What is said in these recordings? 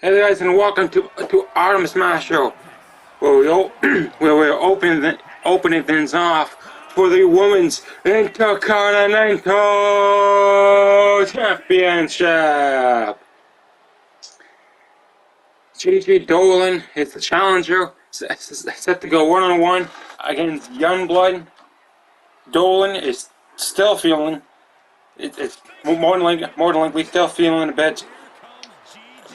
Hey guys, and welcome to Autumn Smash Show, where we're opening things off for the Women's Intercontinental Championship. Gigi Dolin is the challenger, set to go one-on-one against YoungBlood. Dolin is still feeling it's more than likely still feeling a bit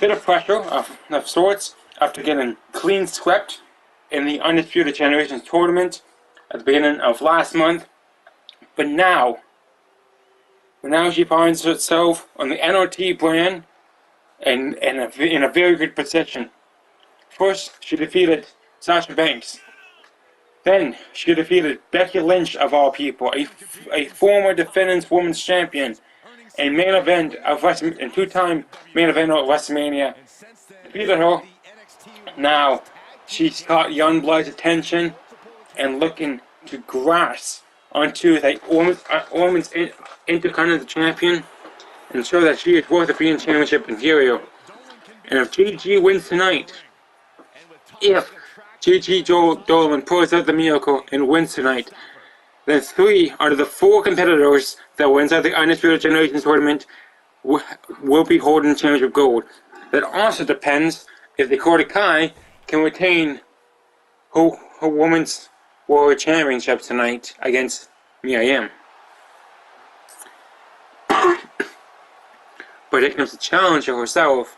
of pressure of sorts after getting clean swept in the Undisputed Generations tournament at the beginning of last month. But now she finds herself on the NRT brand and in a very good position. First, she defeated Sasha Banks. Then she defeated Becky Lynch, of all people, a former Defendence Women's Champion, a main event of and two-time main event of WrestleMania. Defeated her. Now she's caught YoungBlood's attention and looking to grasp onto the Women's Intercontinental Champion and show that she is worth being championship material. And if Gigi wins tonight, if Gigi Dolin pulls out the miracle and wins tonight, then 3 out of the 4 competitors that wins out the Undisputed Generations tournament will be holding championship gold. That also depends if Dakota Kai can retain her Women's World Championship tonight against Mia Yim. But it comes to challenger herself,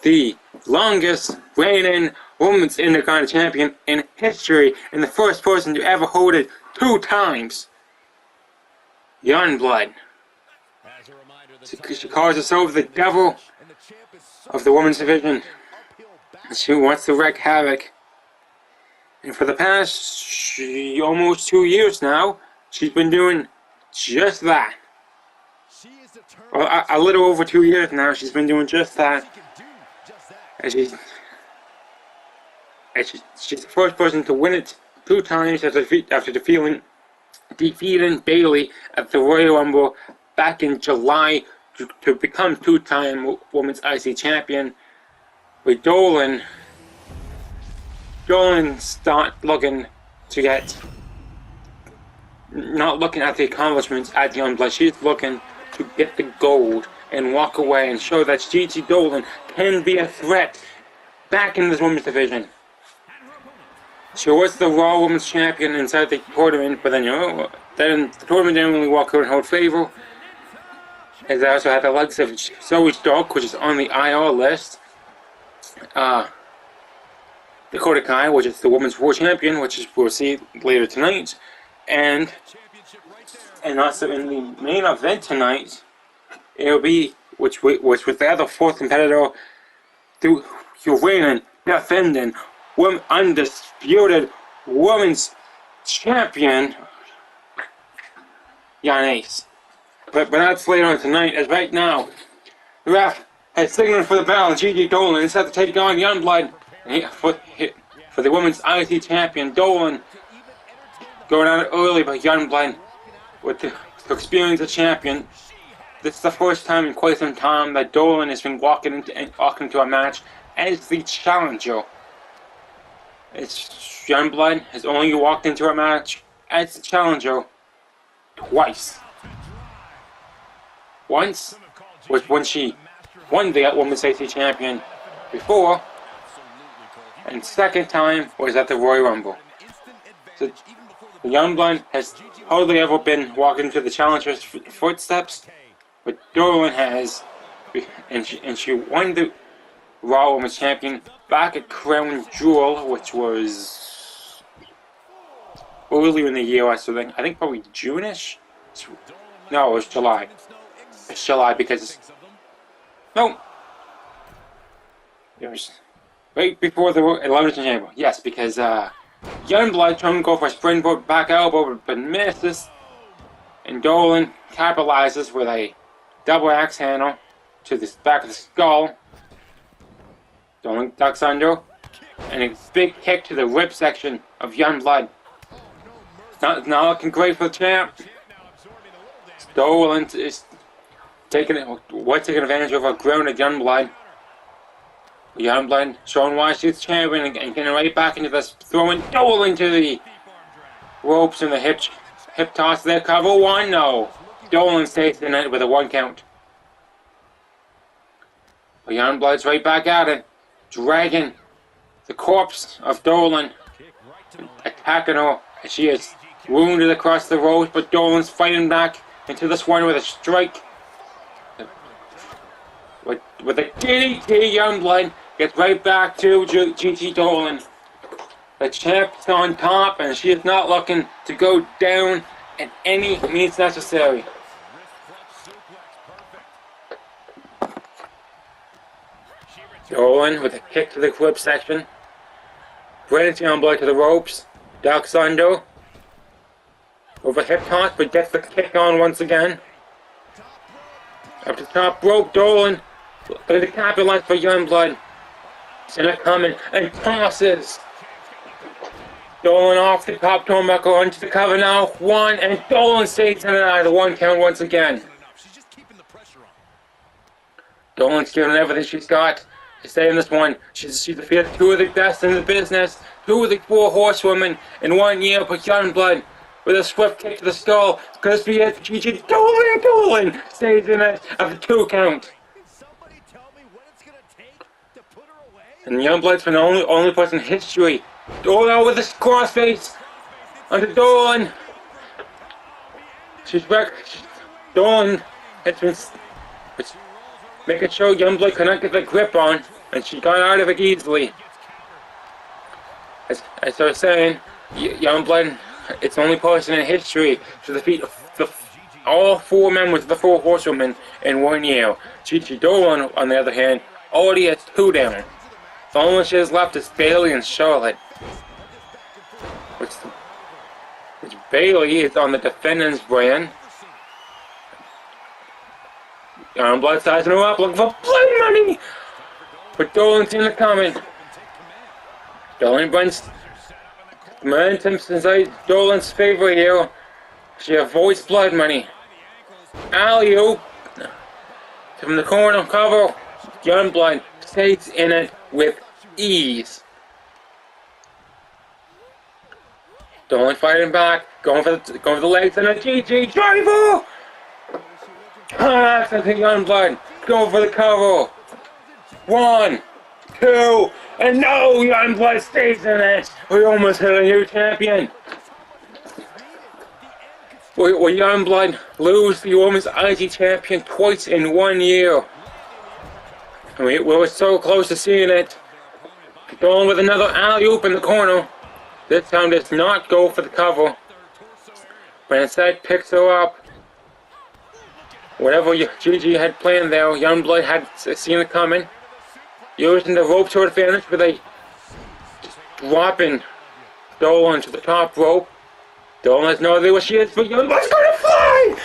the longest reigning Women's Intercontinental Champion in history, and the first person to ever hold it 2 times. YoungBlood. She calls herself the devil of the women's division. She wants to wreak havoc. And for the past almost 2 years now, she's been doing just that. Well, a little over 2 years now, she's been doing just that. And she's the first person to win it 2 times after defeating Bayley at the Royal Rumble back in July to become 2-time Women's IC Champion. With Dolin start looking to get, not looking at the accomplishments at YoungBlood, she's looking to get the gold and walk away and show that Gigi Dolin can be a threat back in this women's division. She was the Raw Women's Champion inside the tournament, but then the tournament didn't really walk out and hold favor. As I also had the likes of Zoe Stark, which is on the IR list. Dakota Kai, which is the Women's World Champion, which we'll see later tonight. And also in the main event tonight, it'll be, which was the other 4th competitor, the reigning, defending, undisputed Women's Champion, Ace. But that's later on tonight, as right now, the ref has signaled for the bell, and Gigi Dolin is set to take on YoungBlood for the Women's IC Champion. Dolin going out early, but YoungBlood to experience a champion. This is the first time in quite some time that Dolin has been walking into a match as the challenger. YoungBlood has only walked into a match as the challenger twice. Once was when she won the Women's IC Champion before, and second time was at the Royal Rumble. So YoungBlood has hardly ever been walking into the challenger's footsteps, but Dolin has, and she won the Raw Women's Champion back at Crown Jewel, which was earlier in the year. I think probably June-ish. No, it was July. It's July because it was right before the Elimination Chamber. Yes, because YoungBlood trying to go for a springboard back elbow, but misses, and Dolin capitalizes with a double axe handle to the back of the skull. Dolin ducks under, and a big kick to the rib section of YoungBlood. It's not looking great for the champ. Dolin is taking advantage of a grounded YoungBlood. YoungBlood showing why she's champion and getting right back into this, throwing Dolin to the ropes and the hip toss there. Cover one, no. Dolin stays in it with a 1 count. YoungBlood's right back at it, dragging the corpse of Dolin, attacking her. She is wounded across the ropes, but Dolin's fighting back into this one with a strike. With a DDT, YoungBlood gets right back to Gigi Dolin. The champ's on top, and she is not looking to go down at any means necessary. Dolin with a kick to the clip section. Brings YoungBlood to the ropes. Ducks under. Over hip toss, but gets the kick on once again. Up to top rope, Dolin. Going to capitalize for YoungBlood. Cena coming and tosses. Dolin off the top turnbuckle onto the cover now. 1, and Dolin stays in and out of the 1 count once again. Dolin's giving everything she's got to stay in this one. She's defeated 2 of the best in the business, 2 of the 4 horsewomen in 1 year. But YoungBlood with a swift kick to the skull. Because we had Gigi Dolin stays in it after 2 count. And YoungBlood's been the only person in history. Dolin with a crossface onto Dolin. She's back. Dolin has been making sure YoungBlood cannot get the grip on, and she got out of it easily. As I was saying, YoungBlood, it's the only person in history to defeat all 4 members of the 4 horsewomen in 1 year. Gigi Dolin, on the other hand, already has 2 down. The only one she has left is Bayley and Charlotte. Which Bayley is on the Defendence brand. YoungBlood sizing her up, looking for blood money! But Dolin's in the coming. Dolin brings momentum since Dolin's favor here. She avoids blood money. Alley-oop from the corner cover. YoungBlood stays in it with ease. Dolin fighting back, going for the legs and a GG driver. That's the YoungBlood going for the cover. 1, 2, and no, YoungBlood stays in it. We almost hit a new champion. Will YoungBlood lose the Women's IG Champion twice in 1 year? We were so close to seeing it. Going with another alley-oop in the corner. This time does not go for the cover, but instead picks her up. Whatever Gigi had planned there, YoungBlood had seen it coming. Using the rope to advantage, but they just dropping Dolin to the top rope. Dolin has no idea what she is, but YoungBlood's gonna fly!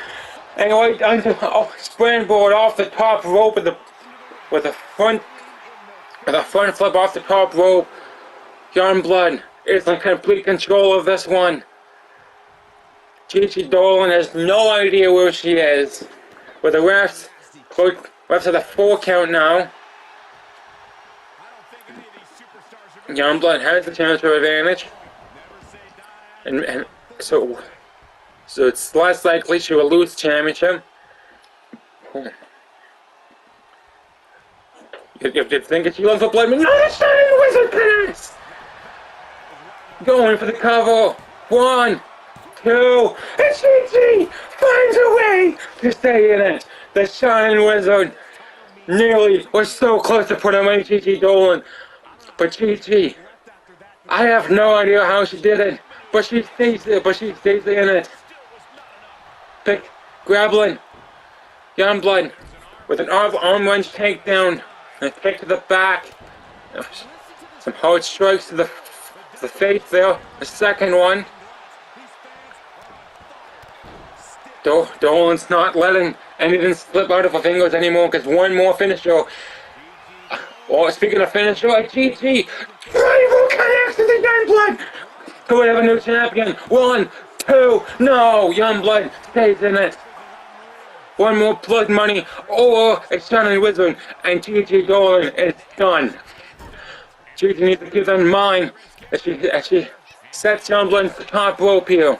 Anyway, onto springboard off the top rope with a front flip off the top rope. YoungBlood is in complete control of this one. Gigi Dolin has no idea where she is. With the refs at the 4 count now. YoungBlood has the chance for advantage. And so it's less likely she will lose the championship. If you think she loves the blood, no, the Shining Wizard pass! Going for the cover. 1, 2, and Gigi finds a way to stay in it. The Shining Wizard nearly was so close to putting away Gigi Dolin. But Gigi, I have no idea how she did it, but she stays there, in it. Grappling YoungBlood with an arm wrench takedown and a kick to the back. Some hard strikes to the face there. The second one. Dolin's not letting anything slip out of her fingers anymore because one more finisher. Speaking of finisher, Gigi driver connects to the YoungBlood. Could we have a new champion? 1, 2, no, YoungBlood stays in it. One more blood money or a Shining Wizard, and Gigi Dolin is done. Gigi needs to keep that in mind as she sets YoungBlood into the top rope here.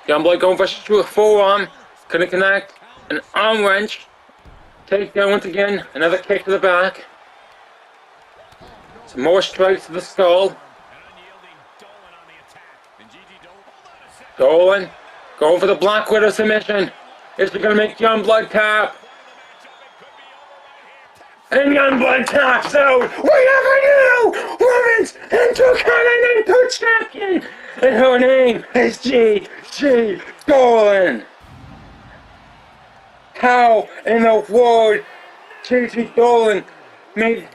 YoungBlood going for a forearm, couldn't connect, an arm wrench, take down once again, another kick to the back. Some more strikes to the skull. Dolin going for the Black Widow submission. Is she gonna make YoungBlood tap? And YoungBlood taps out! We have a new Women's Intercontinental Champion! And her name is Gigi Dolin! How in the world Gigi Dolin made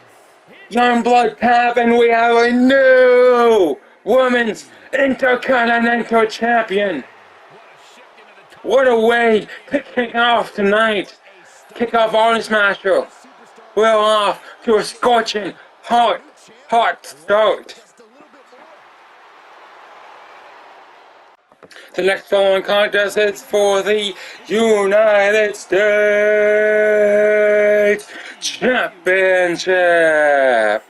YoungBlood tap and we have a new Women's Intercontinental Champion? What a way to kick off tonight! Kick off Orange Smasher! We're off to a scorching, hot start. The next following contest is for the United States Championship.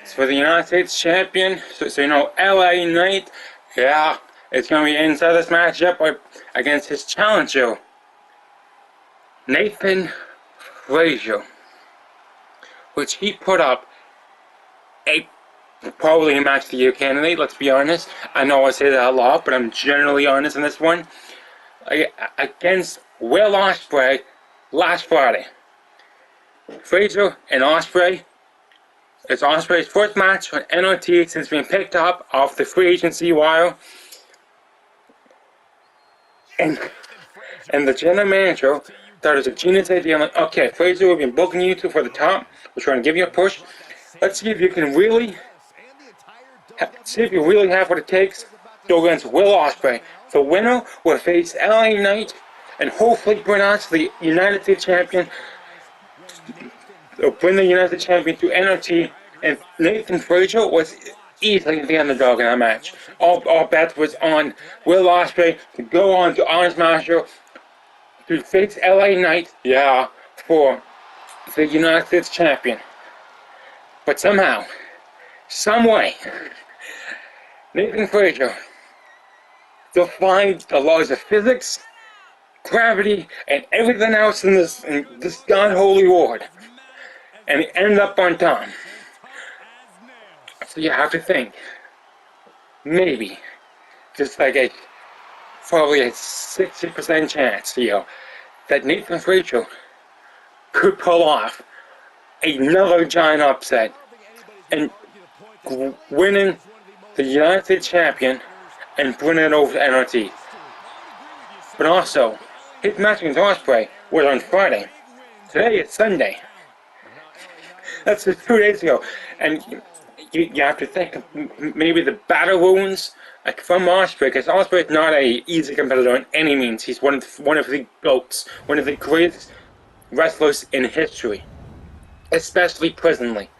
It's for the United States Champion, so you know, LA Knight, yeah, it's going to be inside this matchup against his challenger, Nathan Frazer, which he put up probably a match of the year candidate, let's be honest. I know I say that a lot, but I'm generally honest in this one. Against Will Ospreay last Friday. Frazer and Ospreay. It's Ospreay's first match on NRT since being picked up off the free agency wire. And the general manager thought it was a genius idea. I'm like, okay, Frazer, we've been booking you two for the top. We're trying to give you a push. Let's see if you can really, have what it takes to go against Will Ospreay. The winner will face LA Knight and hopefully bring us the United States Champion. Bring the United States Champion to NRT. And Nathan Frazer was easily the underdog in that match. All bets was on Will Ospreay to go on to Orange Smasher to face LA Knight, yeah, for the United States Champion. But somehow, some way, Nathan Frazer defied the laws of physics, gravity, and everything else in this God-holy world. And he ended up on top. So you have to think, maybe, just like probably a 60% chance, that Nathan Frazer could pull off another giant upset and winning the United States Champion and bringing it over to NRT. But also, his match against Ospreay was on Friday. Today is Sunday. That's just 2 days ago. And you have to think, maybe the battle wounds from Ospreay, because Ospreay is not an easy competitor in any means. He's one of the GOATs, one of the greatest wrestlers in history, especially presently.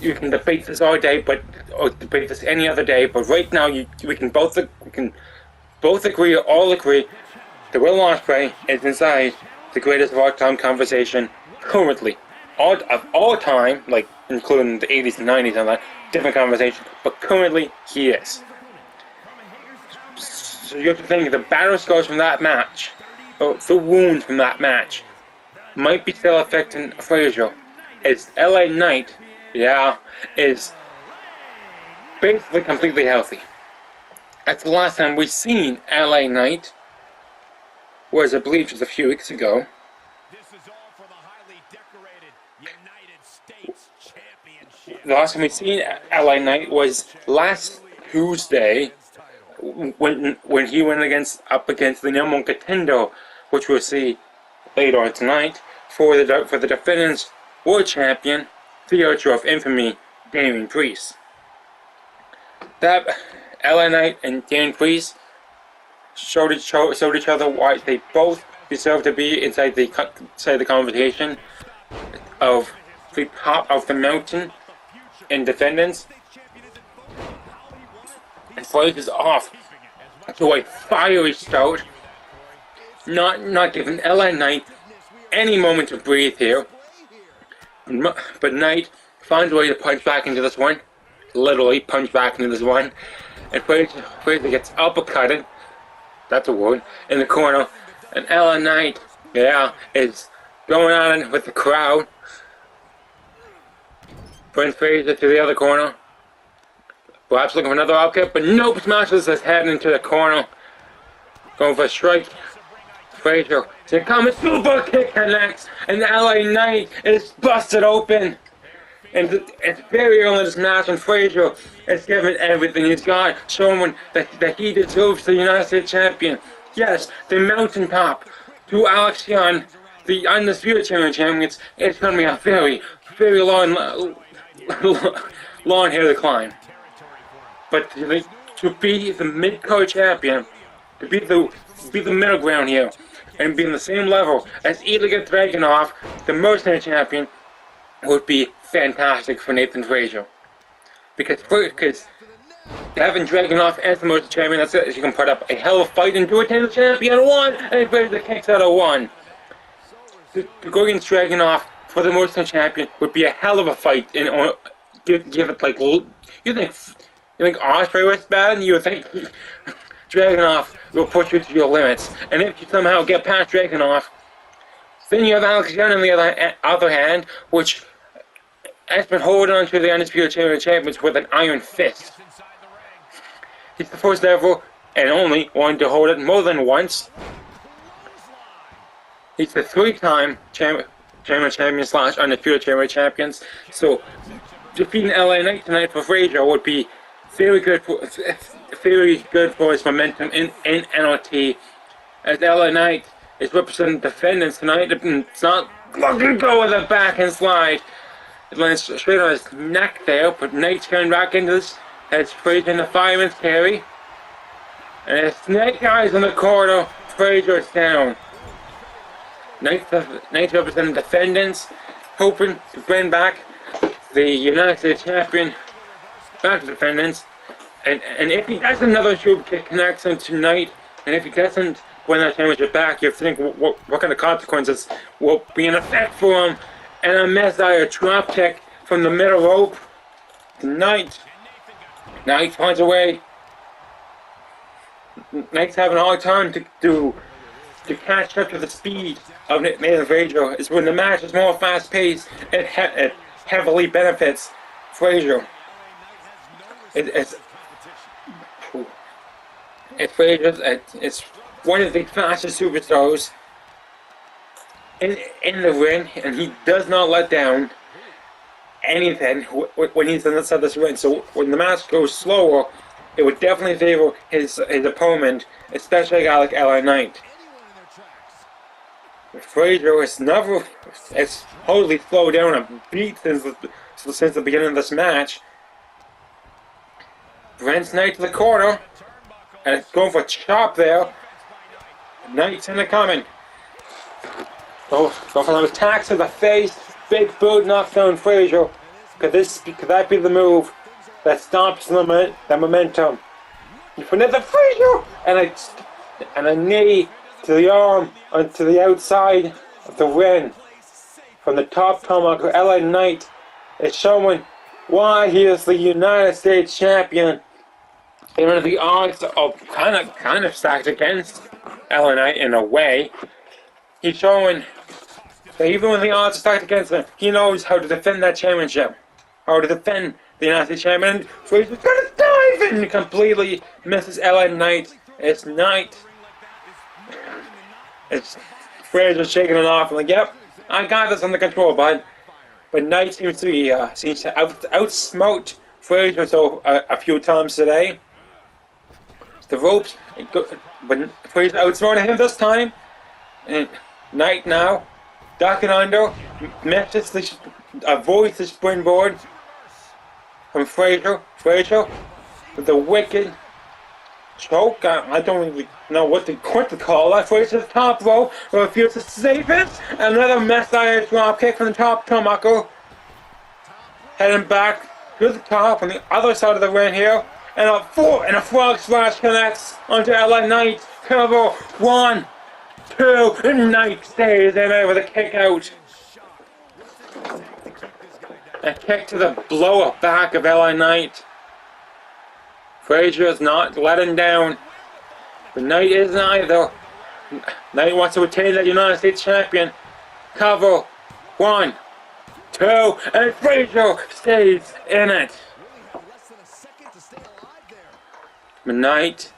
You can debate this all day, or debate this any other day, but right now we can both agree that Will Ospreay is inside the greatest of all time conversation currently. Of all time, like including the 80s and 90s and that, different conversation, but currently he is. So you have to think the battle scars from that match, or the wound from that match, might be still affecting Frazer. As LA Knight, is basically completely healthy. That's the last time we've seen LA Knight, was I believe just a few weeks ago. The last time we seen LA Knight was last Tuesday when he went up against the number one contender, which we'll see later on tonight, for the Defendence World Champion, the Archer of Infamy, Damien Priest. That LA Knight and Damien Priest showed each other why they both deserve to be inside the conversation of the top of the mountain in Defendence. And Frazer is off to a fiery start, not giving LA Knight any moment to breathe here. But Knight finds a way to punch back into this one. Literally punch back into this one. And Frazer gets uppercutted. That's a word. In the corner. And LA Knight, yeah, is going on with the crowd. Brings Frazer to the other corner. Perhaps looking for another outkick, but nope, smashes his head into the corner. Going for a strike. Frazer, here comes a super kick connects, and the LA Knight is busted open. And it's very early in this match, and Frazer is giving everything he's got, showing that he deserves the United States Champion. Yes, the mountaintop to Alex Young, the Undisputed Champions. It's going to be a very, very long hill to climb. But to be the mid-card champion, to be the middle ground here, and be on the same level as Ilya Dragunov, the mercenary champion, would be fantastic for Nathan Frazer. Because having Dragunov as the mercenary champion, that's it. You can put up a hell of a fight and do it to the champion one, and Frazer kicks out of one. To go against Dragunov for the mercenary champion would be a hell of a fight, and give it like you think Ospreay was bad? You would think Dragunov will push you to your limits. And if you somehow get past Dragunov, then you have Alex Young on the other hand, which has been holding on to the Undisputed Champions with an iron fist. He's the first ever and only one to hold it more than once. He's the three-time champion / Undisputed Champions. So defeating LA Knight tonight for Frazer would be very good for his momentum in NLT, as LA Knight is representing Defendence tonight. It's not looking to go with a back and slide. It lands straight on his neck there, but Knight's going back into this. Has Frazer in the fireman's carry. And as Snake Eyes in the corner, Frazer is down. Knight representing Defendence, hoping to bring back the United States Champion back to Defendence, and if he does another super kick connects him tonight, and if he doesn't win that championship back, you think what kind of consequences will be in effect for him, and a Messiah drop kick from the middle rope. Knight finds a way. Knight's having a hard time to catch up to the speed of Nathan Frazer. It's when the match is more fast-paced, it heavily benefits Frazer. It's Frazer. It's one of the fastest superstars in the ring, and he does not let down anything when he's on the side of this ring. So when the match goes slower, it would definitely favor his opponent, especially a guy like LA Knight. Frazer is it's totally slowed down a beat since the beginning of this match. Brent's Knight to the corner, and it's going for a chop there. Knight's in the coming. Go for some attacks to the face. Big boot knocks down Frazer. Could that be the move that stops the momentum? For Nathan Frazer, and a knee to the arm onto the outside of the ring. From the top tomahawk, LA Knight is showing why he is the United States Champion. Even if the odds are kind of stacked against LA Knight in a way, he's showing that even when the odds are stacked against him, he knows how to defend that championship, how to defend the United States Champion. And Frazer's gonna dive in and completely misses LA Knight. It's Frazer shaking it off and like, yep, I got this under control, bud. But Knight seems to outsmote Frazer a few times today. The ropes, but Frazer outsmarted him this time. And Knight now ducking under, avoids the springboard from Frazer. Frazer with the wicked choke. I don't really know what to call that. Frazer's top rope, refuses to save it. Another Messiah drop kick from the top turnbuckle. Heading back to the top on the other side of the ring here. And a frog splash connects onto LA Knight. Cover 1, 2, and Knight stays in there with a kick out. A kick to the lower back of LA Knight. Frazer is not letting down. But Knight isn't either. Knight wants to retain that United States champion. Cover. 1, 2, and Frazer stays in it. But Knight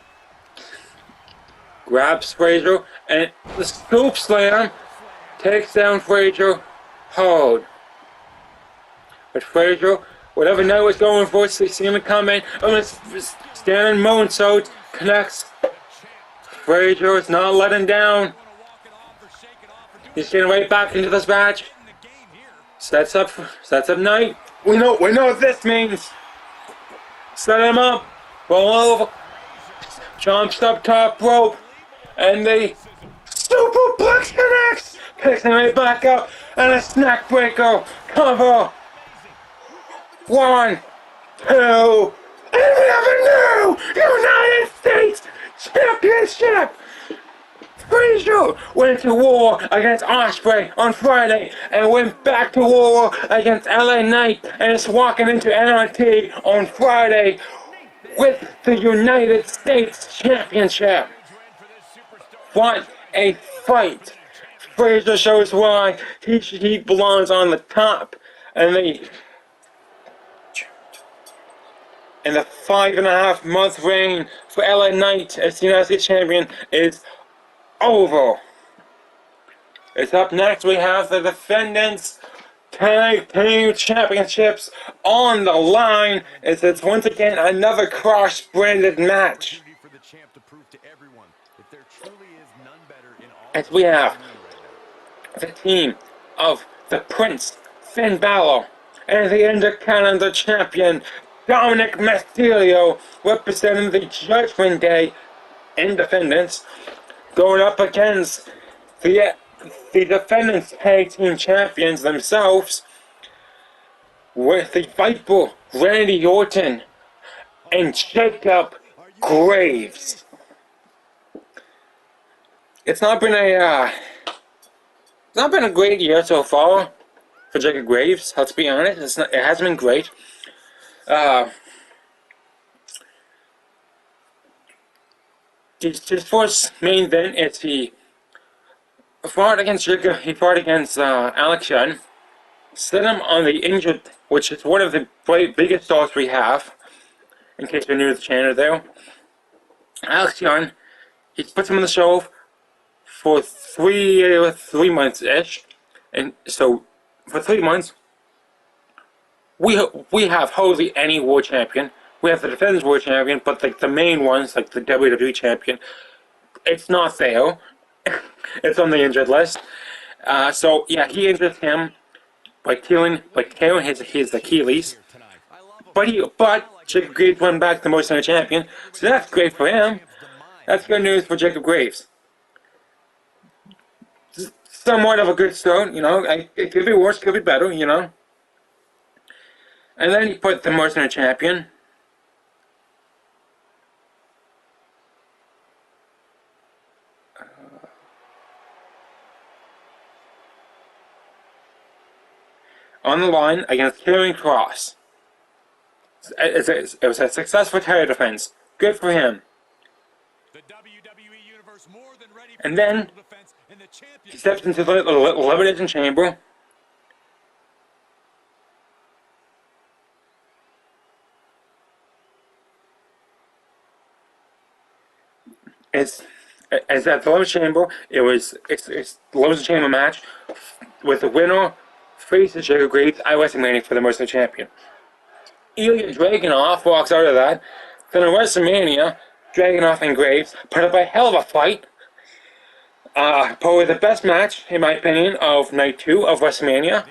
grabs Frazer and the scoop slam takes down Frazer hard. But Frazer, whatever Knight was going for, seeing it coming, standing moonsault, connects. Frazer is not letting down. He's getting right back into this match. Sets up Knight. We know what this means. Set him up. Roll over. Jumps up top rope. And the superplex connects. Picks him right back up. And a snack breaker. Cover. 1, 2. And we have a new United States Championship. Frazer went to war against Ospreay on Friday and went back to war against LA Knight and is walking into NXT on Friday with the United States Championship. What a fight! Frazer shows why he belongs on the top, and the 5.5-month reign for LA Knight as the United States Champion is over. It's up next. We have the Defendence Tag Team Championships on the line. It's once again another cross-branded match. As we have the team of the Prince, Finn Balor, and the Intercontinental Champion, Dominik Mysterio, representing the Judgement Day Independence, going up against the Defendence Tag Team Champions themselves, with the Viper, Randy Orton, and Jacob Graves. It's not been a great year so far for Jacob Graves. Let's be honest, it hasn't been great. His first main event is he fought against Alex Young, set him on the injured, which is one of the biggest stars we have, in case you're new to the channel there. Alex Young, he puts him on the show for 3 months-ish, and so for 3 months, we have hardly any world champion. We have the Defendence World Champion, but like the main ones, like the WWE Champion, it's not there. It's on the injured list. So yeah, he injured him by tearing his Achilles. But Jacob Graves went back to Most Center Champion, so that's great for him. That's good news for Jacob Graves. Somewhat of a good start, you know. It could be worse, could be better, you know. And then he put the Most Center Champion on the line against Karrion Kross. It was a successful title defense. Good for him. And then he steps into the Elimination Chamber. As at the Elimination Chamber, it's the Elimination Chamber match with the winner faces Jacob Graves at WrestleMania for the Most Champion. Ilya Dragunov walks out of that. Then at WrestleMania, Dragunov and Graves put up a hell of a fight. Probably the best match, in my opinion, of Night 2 of WrestleMania.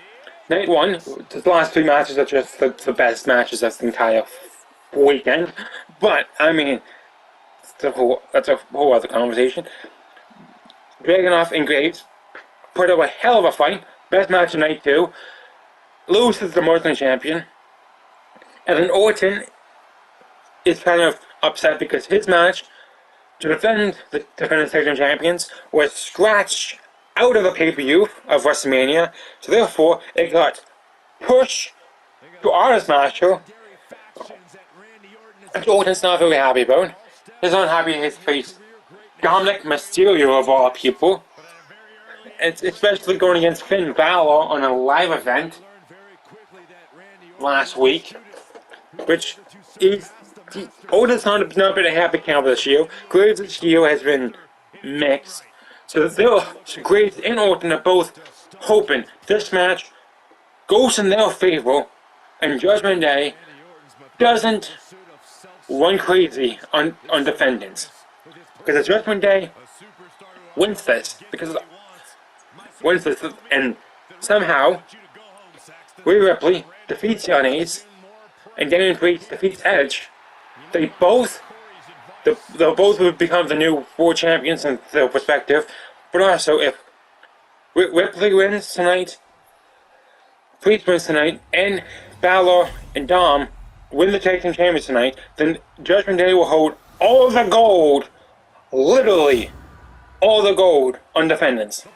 Night 1, the last 3 matches are just the best matches of the entire weekend. But, I mean, that's a whole other conversation. Dragunov and Graves put up a hell of a fight. Best match of Night 2. Loses the Most Champion. And then Orton is kind of upset because his match to defend the Defendence Tag Team Champions was scratched out of the pay-per-view of WrestleMania. So therefore, it got pushed To honest master, Orton's not very happy about. He's not happy his face Dominik Mysterio of all people. It's especially going against Finn Balor on a live event last week, which Orton's not been a happy camp this year. Graves' year has been mixed. So Graves and Orton are both hoping this match goes in their favor and Judgment Day doesn't run crazy on Defendence. Because the Judgment Day wins this. And somehow Rhea Ripley defeats Young Ace and Damien Priest defeats Edge. They'll both would become the new world champions in their perspective. But also, if Ripley wins tonight, Priest wins tonight, and Balor and Dom win the Tag Team Champions tonight, then Judgment Day will hold all the gold, literally all the gold, on Defendence.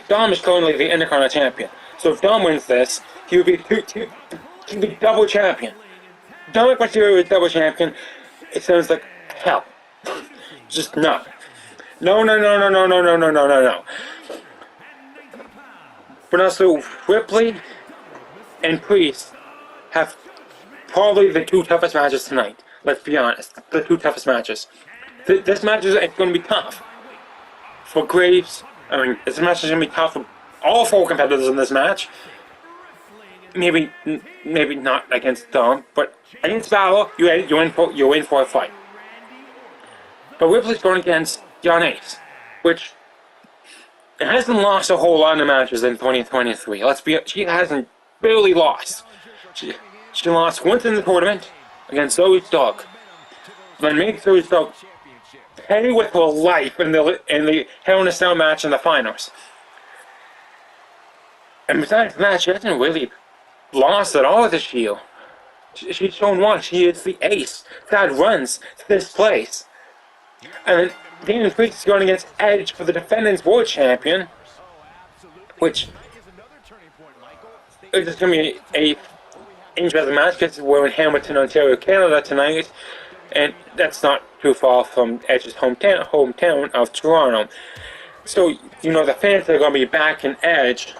Dom is currently the Intercontinental Champion, so if Dom wins this, he would be double champion. Dominik Mysterio is double champion. It sounds like hell. Just no. No. But also, Ripley and Priest have probably the two toughest matches tonight. Let's be honest. The two toughest matches. This match is going to be tough. For Graves, this match is going to be tough for all four competitors in this match. Maybe not against Dom, but against Balor, you're in for a fight. But Ripley's going against Young Ace, which hasn't lost a whole lot of matches in 2023. She hasn't barely lost. She lost once in the tournament against Zoe's dog. Then made Zoe's dog pay with her life in the Hell in a Cell match in the finals. And besides that, she hasn't really lost at all this year. She's shown why she is the ace that runs this place. And Damien Priest is going against Edge for the Defendence World Champion, which is going to be a interesting match because we're in Hamilton, Ontario, Canada tonight, and that's not too far from Edge's hometown of Toronto. So, the fans are going to be backing Edge,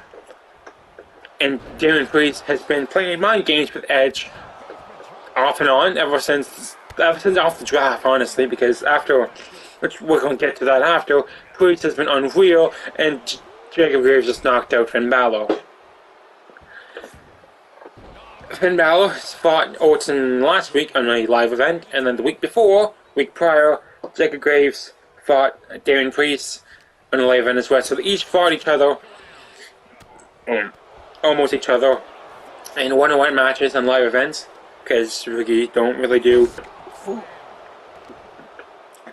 and Damien Priest has been playing mind games with Edge off and on ever since off the draft, honestly, because which we're going to get to that after, Priest has been unreal, and Jacob Graves just knocked out Finn Balor. Finn Balor fought Orton last week on a live event, and then the week prior, Jacob Graves fought Damien Priest on a live event as well. So they each fought each other, almost each other, in one-on-one matches and live events, because we don't really do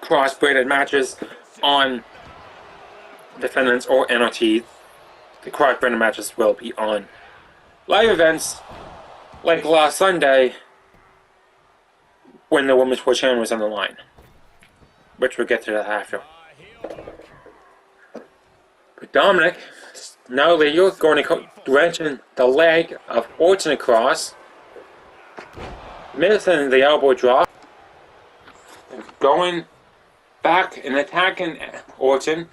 cross-braided matches on Defendance or NRT. The cross-braided matches will be on live events, like last Sunday, when the Women's World Champion was on the line. Which we'll get to that after. But Dominik, now legal, going to wrenching the leg of Orton across, missing the elbow drop, going back and attacking Orton,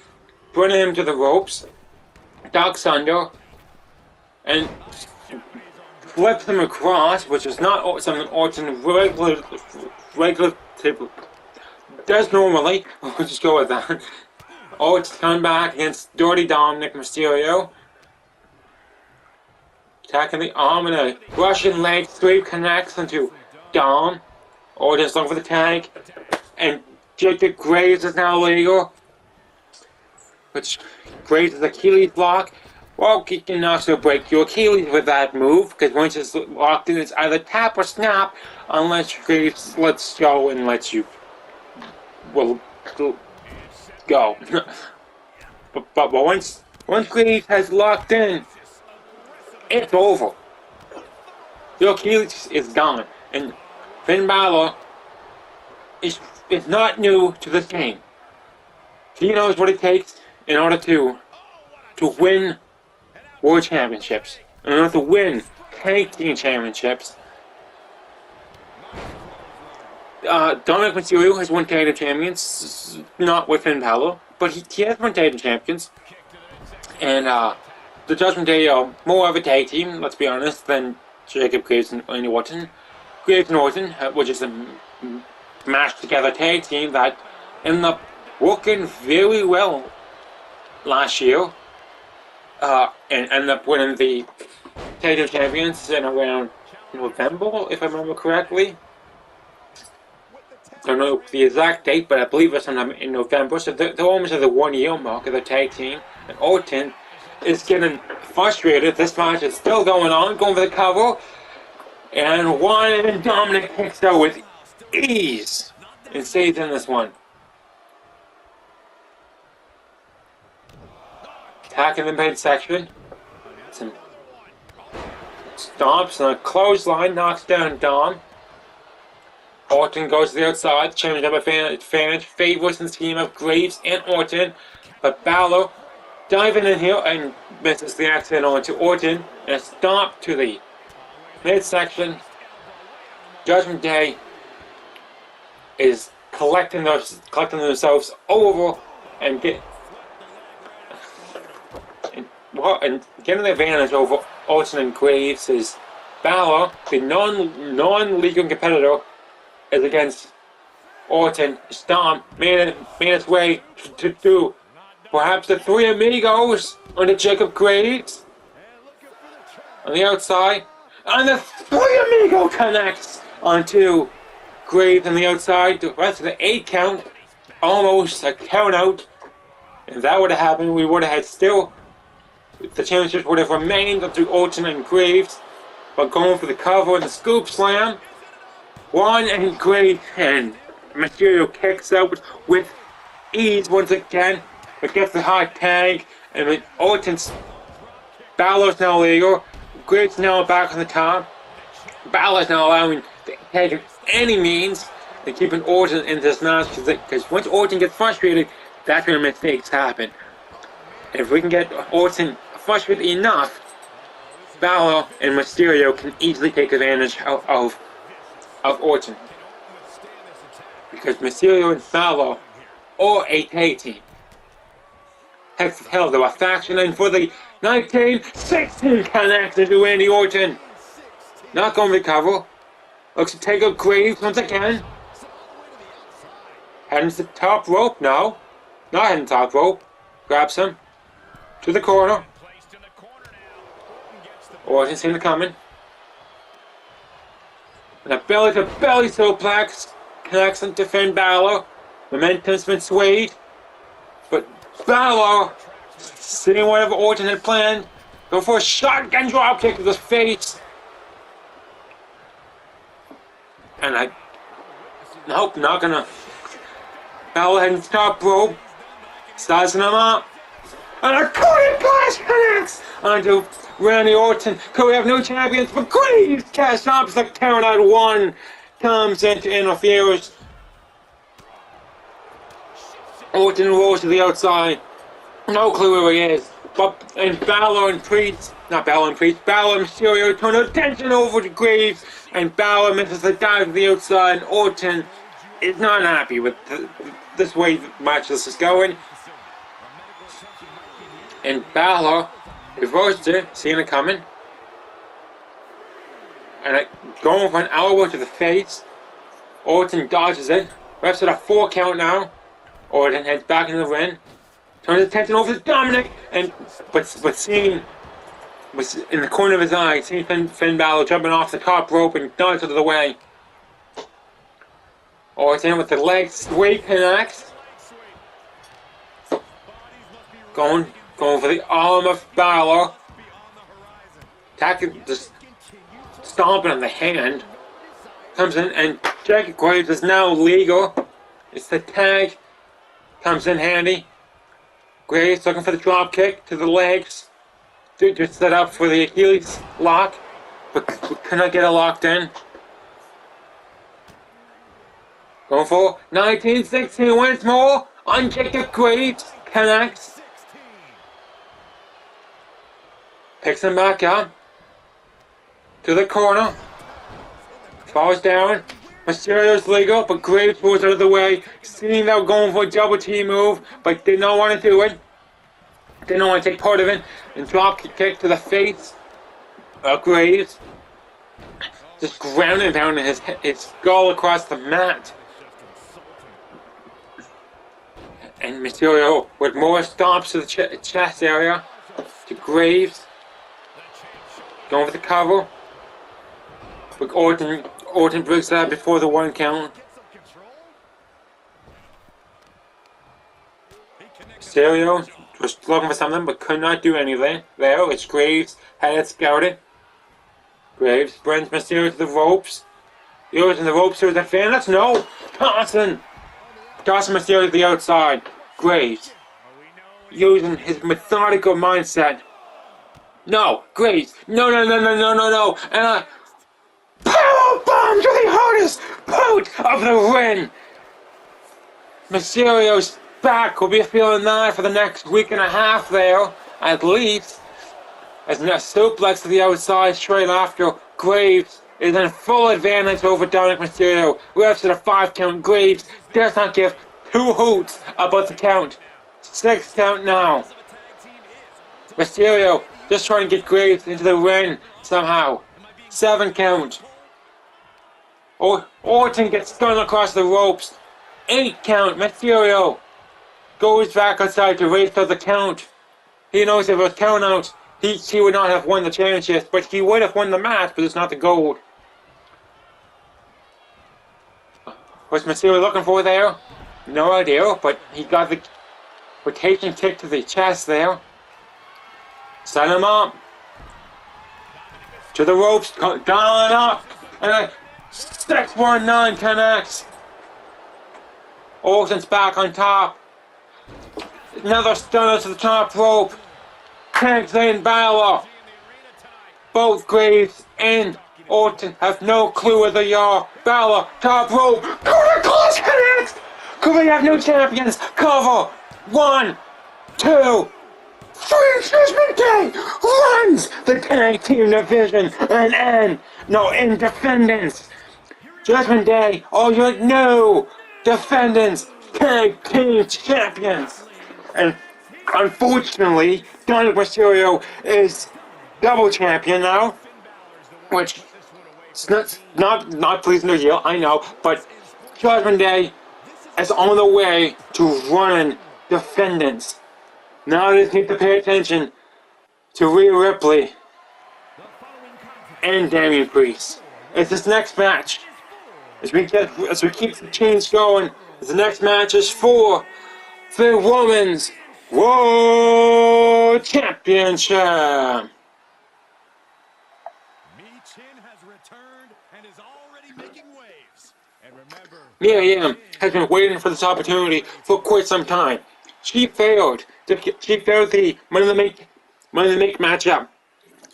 bringing him to the ropes, ducks under, and flips him across, which is not something Orton regular does normally. We'll just go with that. Orton's coming back against Dirty Dominik Mysterio, attacking the arm, and a Russian leg sweep connects into Dom. Orton's looking for the tag, and Jacob Graves is now legal, which Graves' Achilles block. Well, you can also break your Achilles with that move, because once it's locked in, it's either tap or snap, unless Graves lets go and lets you, well, go. but once Graves has locked in, it's over. Your Achilles is gone, and Finn Balor is not new to this game. He knows what it takes in order to win World Championships, in order to win Tag Team Championships. Dominik Mysterio has won Tag Team Champions, not with Finn Balor, but he has won Tag Team Champions. And the Judgement Day are more of a tag team, let's be honest, than Jacob Graves and Orton. Graves and Orton, which is a mashed together tag team that ended up working very well last year. And ended up winning the Tag Team Champions in around November, if I remember correctly. I don't know the exact date, but I believe it's sometime in November. So they're almost at the 1 year mark of the tag team. And Orton is getting frustrated. This match is still going on, going for the cover. And Dominik kicks out with ease and stays in this one. Attacking the midsection. Some stomps and a clothesline knocks down Dom. Orton goes to the outside, changes up advantage, favors the team of Graves and Orton, but Balor diving in here and misses the accident onto Orton, and a stomp to the midsection. Judgment Day is collecting themselves over and getting the advantage over Orton and Graves. Is Balor, the non-legal competitor, is against Orton. Stomp made its way to do perhaps the Three Amigos under Jacob Graves on the outside, and the Three Amigo connects onto Graves on the outside. The rest of the 8 count, almost a count out. If that would have happened, we would have had still the championship would have remained up to Orton and Graves, but going for the cover and the scoop slam. And Graves and Mysterio kicks out with ease once again, but gets the hot tag, and with Orton's Balor's now legal. Graves now back on the top. Balor's now allowing the tag of any means and keeping Orton in this match, because once Orton gets frustrated, that's when mistakes happen. And if we can get Orton frustrated enough, Balor and Mysterio can easily take advantage of Orton, because Mysterio and Balor are a tag team. Hell, they're a faction, and for the 1916 connection to Randy Orton. Not going to recover. Looks to take up Graves once again. Heading to the top rope. No, not heading to the top rope. Grabs him to the corner. Orton seen it coming. And a belly-to-belly suplex connects into Finn Balor. Momentum's been swayed, but Balor, seeing whatever Orton had planned, go for a shotgun dropkick to the face. And nope, not gonna. Balor heading to top rope, sizing him up, and a Cody Clash connects onto Randy Orton. Could we have no champions? But Graves cash ops like tearing out one. Comes in to interfere. Orton rolls to the outside. No clue where he is. And Balor and Mysterio turn attention over to Graves. And Balor misses the dive to the outside. And Orton is not happy with this way the match is going. And Balor reversed it, seeing it coming. And going for an elbow to the face. Orton dodges it. Refs at a 4 count now. Orton heads back into the ring. Turns his attention over to Dominik. But seeing was in the corner of his eye, seeing Finn Balor jumping off the top rope and dodges out of the way. Orton with the leg sweep connects. Going for the arm of Balor. Attacking, just stomping on the hand. Comes in, and Jacob Graves is now legal. It's the tag. Comes in handy. Graves looking for the drop kick to the legs. Just set up for the Achilles lock, but cannot get it locked in. Going for 1916 once more on Jacob Graves. Connects. Picks him back up. to the corner. Falls down. Mysterio's legal, but Graves moves out of the way. Seeing they were going for a double team move, but did not want to do it. Did not want to take part of it. And drop kick to the face of Graves. Just grounding down his skull across the mat. And Mysterio with more stomps to the chest area. To Graves. Going for the cover. But Orton breaks that before the 1 count. Mysterio was looking for something but could not do anything. There, it's Graves had it scouted. Graves brings Mysterio to the ropes. Using the ropes to his advantage. No! Tossing Mysterio to the outside. Graves using his methodical mindset. No! Graves! No! And powerbomb to the hardest part of the ring! Mysterio's back will be feeling that for the next week and a half there, at least. As a suplex to the outside straight after. Graves is in full advantage over Dominik Mysterio. Refs at a 5 count. Graves does not give 2 hoots about the count. 6 count now. Mysterio just trying to get Graves into the ring somehow. 7 count. Orton gets thrown across the ropes. 8 count. Mysterio goes back outside to raise to the count. He knows if it was count out, he would not have won the championship, but he would have won the match, but it's not the gold. What's Mysterio looking for there? No idea, but he got the rotation kick to the chest there. Set him up. To the ropes, down up, and a 619 connects. Orton's back on top. Another stunner to the top rope. Tags in Balor. Both Graves and Orton have no clue where they are. Balor, top rope. Corner close connects. Could we have new champions? Cover. 1, 2, 3. Judgement Day runs the tag team division in Defendence. Judgement Day, all your new Defendence Tag Team Champions. And unfortunately, Dominik Mysterio is double champion now, which is not pleasing to hear, I know, but Judgement Day is on the way to running Defendence. Now they need to pay attention to Rhea Ripley and Damien Priest. It's this next match. As we keep the chains going, the next match is for the Women's World Championship. Mia Yim has been waiting for this opportunity for quite some time. She failed the Money in the Bank matchup,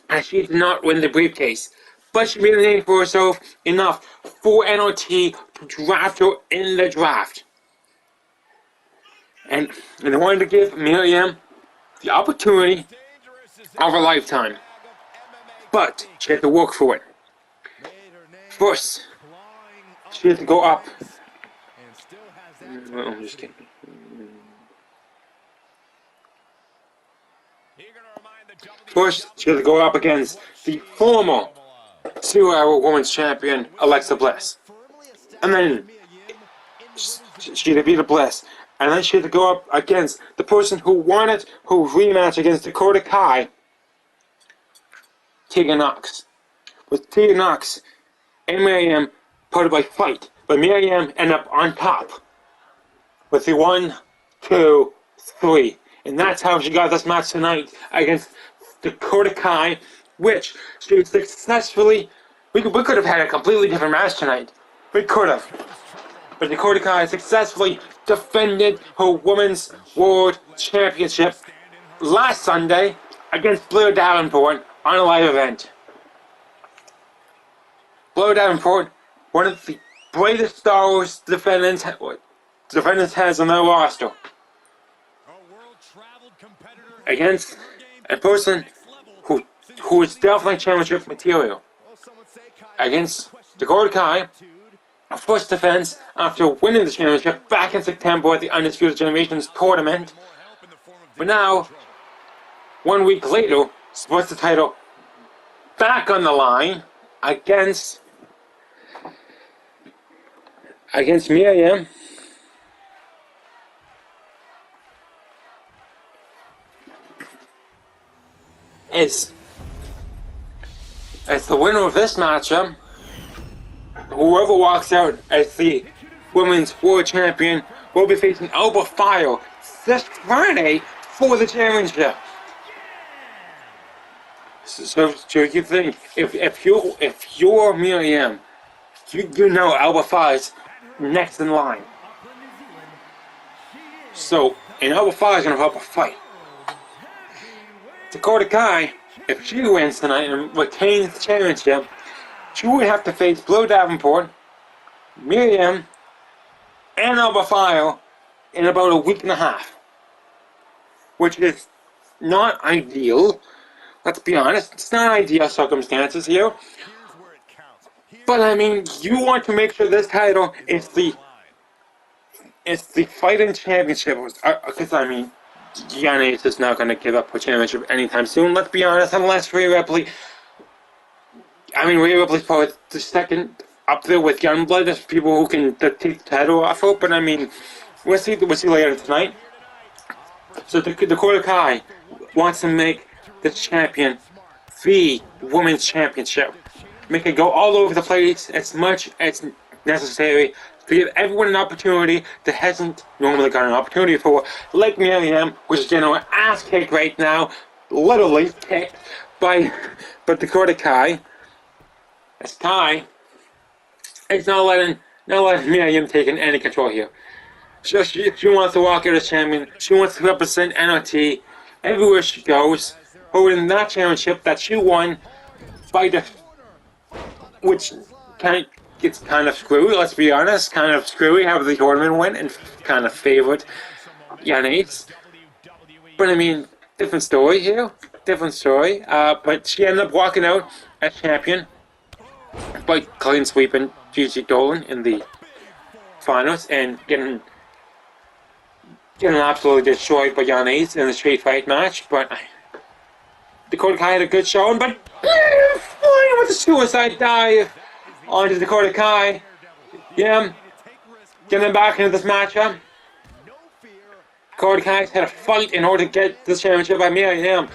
and she did not win the briefcase. But she made a name for herself enough for NOT to draft her in the draft. And they wanted to give Mia Yim the opportunity of a lifetime. But she had to work for it. First, she had to go up. I'm just kidding. First, she had to go up against the former 2-hour Women's Champion, Alexa Bliss. And then she defeated Bliss. And then she had to go up against the person who wanted her rematch against Dakota Kai, Tegan Nox. With Tegan Nox and Mia Yim put up a fight, but Mia Yim ended up on top with the 1, 2, 3. And that's how she got this match tonight against Dakota Kai, which she successfully... We could have had a completely different match tonight. We could have. But Dakota Kai successfully defended her Women's World Championship last Sunday against Blair Davenport on a live event. Blair Davenport, one of the brightest stars Defendence has on their roster. Against a person who is definitely championship material. against Dakota Kai. First defense after winning the championship back in September at the Undisputed Generations tournament. But now, 1 week later, she puts the title back on the line against Mia Yim. As the winner of this matchup, whoever walks out as the Women's World Champion will be facing Alba Fire this Friday for the championship. So you think if you're Mia Yim, you know Alba Fire's next in line. So Alba Fire's gonna help a fight. Dakota Kai, if she wins tonight and retains the championship, she would have to face Blue Davenport, Mia Yim, and Alba Fire in about a week and a half. Which is not ideal. Let's be honest, it's not ideal circumstances here. But I mean, you want to make sure this title is the fighting championship. Because I mean, Giannis is not going to give up her championship anytime soon. Let's be honest, unless Rhea Ripley. I mean, Rhea Ripley's probably the second up there with YoungBlood as people who can take the title off her. But I mean, we'll see later tonight. So Dakota Kai wants to make the champion the Women's Championship. Make it go all over the place as much as necessary to give everyone an opportunity that hasn't normally got an opportunity for. Like Mia Yim, which is getting her ass kicked right now, literally kicked by Dakota Kai. As Kai is not letting Mia Yim take any control here. She wants to walk out as champion. She wants to represent NRT everywhere she goes, holding that championship that she won which gets kind of screwy, let's be honest, kind of screwy how the tournament went and kind of favored Giannis. But I mean, different story here, but she ended up walking out as champion by clean sweeping Gigi Dolin in the finals and getting absolutely destroyed by Giannis in the street fight match. But Dakota Kai had a good showing, but flying with a suicide dive onto Dakota Kai. Yeah, getting back into this matchup. Dakota Kai had a fight in order to get this championship by Mia Yim.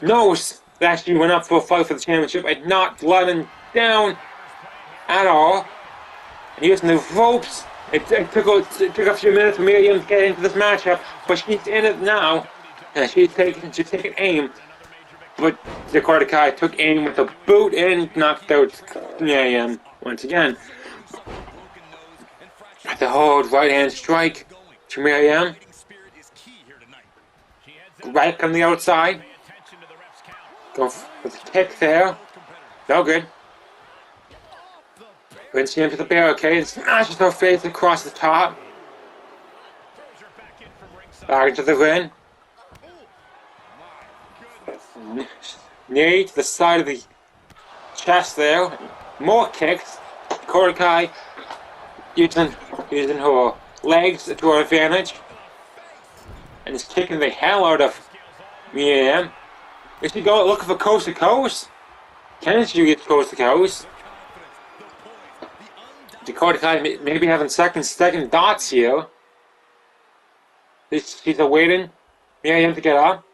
Knows that she went up for a fight for the championship and not letting down at all. And using the ropes. It took a few minutes for Mia Yim to get into this matchup, but she's in it now, and she's taking aim. But Dakota Kai took aim with a boot and knocked out Mia Yim once again. The hold right hand strike to Mia Yim. Right on the outside. Go for the kick there. No good. Brings him to the barricade and smashes her face across the top. Back into the ring. Knee to the side of the chest there. More kicks. Dakota Kai using her legs to her advantage. And is kicking the hell out of Mia Yim. Is she going looking for coast to coast? Can she get coast to coast? Dakota Kai maybe having second thoughts here. She's awaiting Mia Yim to get up.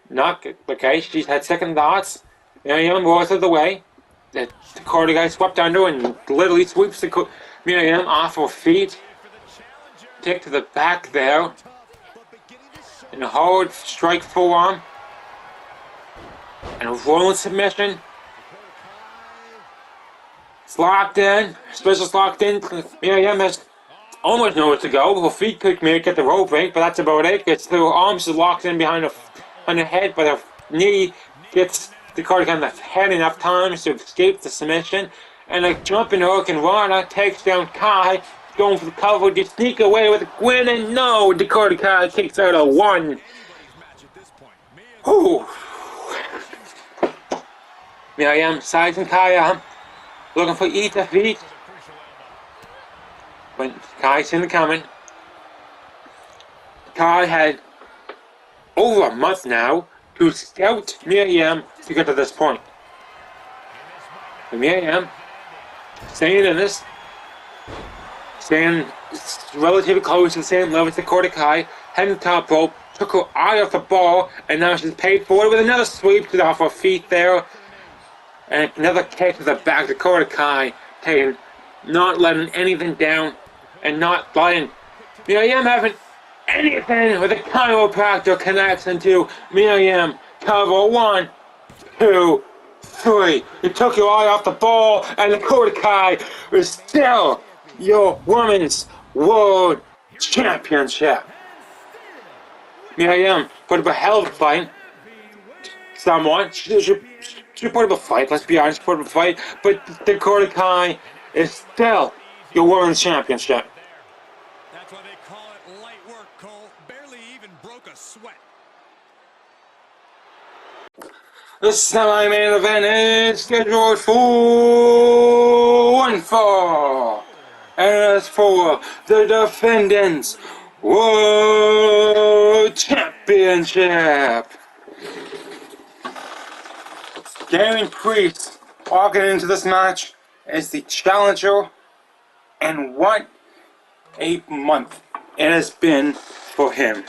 Not okay. She's had second thoughts. Mia Yim rolls out of the way. The Dakota Kai swept under and literally sweeps Mia Yim off her feet. Kick to the back there. And a hard strike forearm. And a rolling submission. It's locked in. Special's locked in. Mia Yim has almost nowhere to go. Her feet could maybe get the rope break, but that's about it. Her arms are locked in behind her head, but her knee gets Dakota Kai in the head enough times to escape the submission. And a jumping hook and Rana takes down Kai, going for the cover to sneak away with a win. And no, Dakota Kai takes out a one. Whew. Mia Yim sizing Kai up. looking for each defeat. But Kai seen it coming. Kai had over a month now to scout Mia Yim to get to this point. And Mia Yim staying in this, staying relatively close to the same level as Dakota Kai, heading top rope, took her eye off the ball, and now she's paid for it with another sweep to off her feet there. And another kick to the back. Dakota Kai taking, not letting anything down, and not letting Mia Yim having anything with a chiropractor connects into Mia Yim. Cover 1, 2, 3. You took your eye off the ball, and Dakota Kai is still your Women's World Championship. Mia Yim put up a hell of a fight. Somewhat. She put up a fight, let's be honest, put up a fight. But Dakota Kai is still your Women's Championship. That's why they call it light work, Cole. Barely even broke a sweat. The semi-main event is scheduled for 1 fall. And it's for the Defendence World Championship. Damien Priest walking into this match as the challenger, and what a month it has been for him.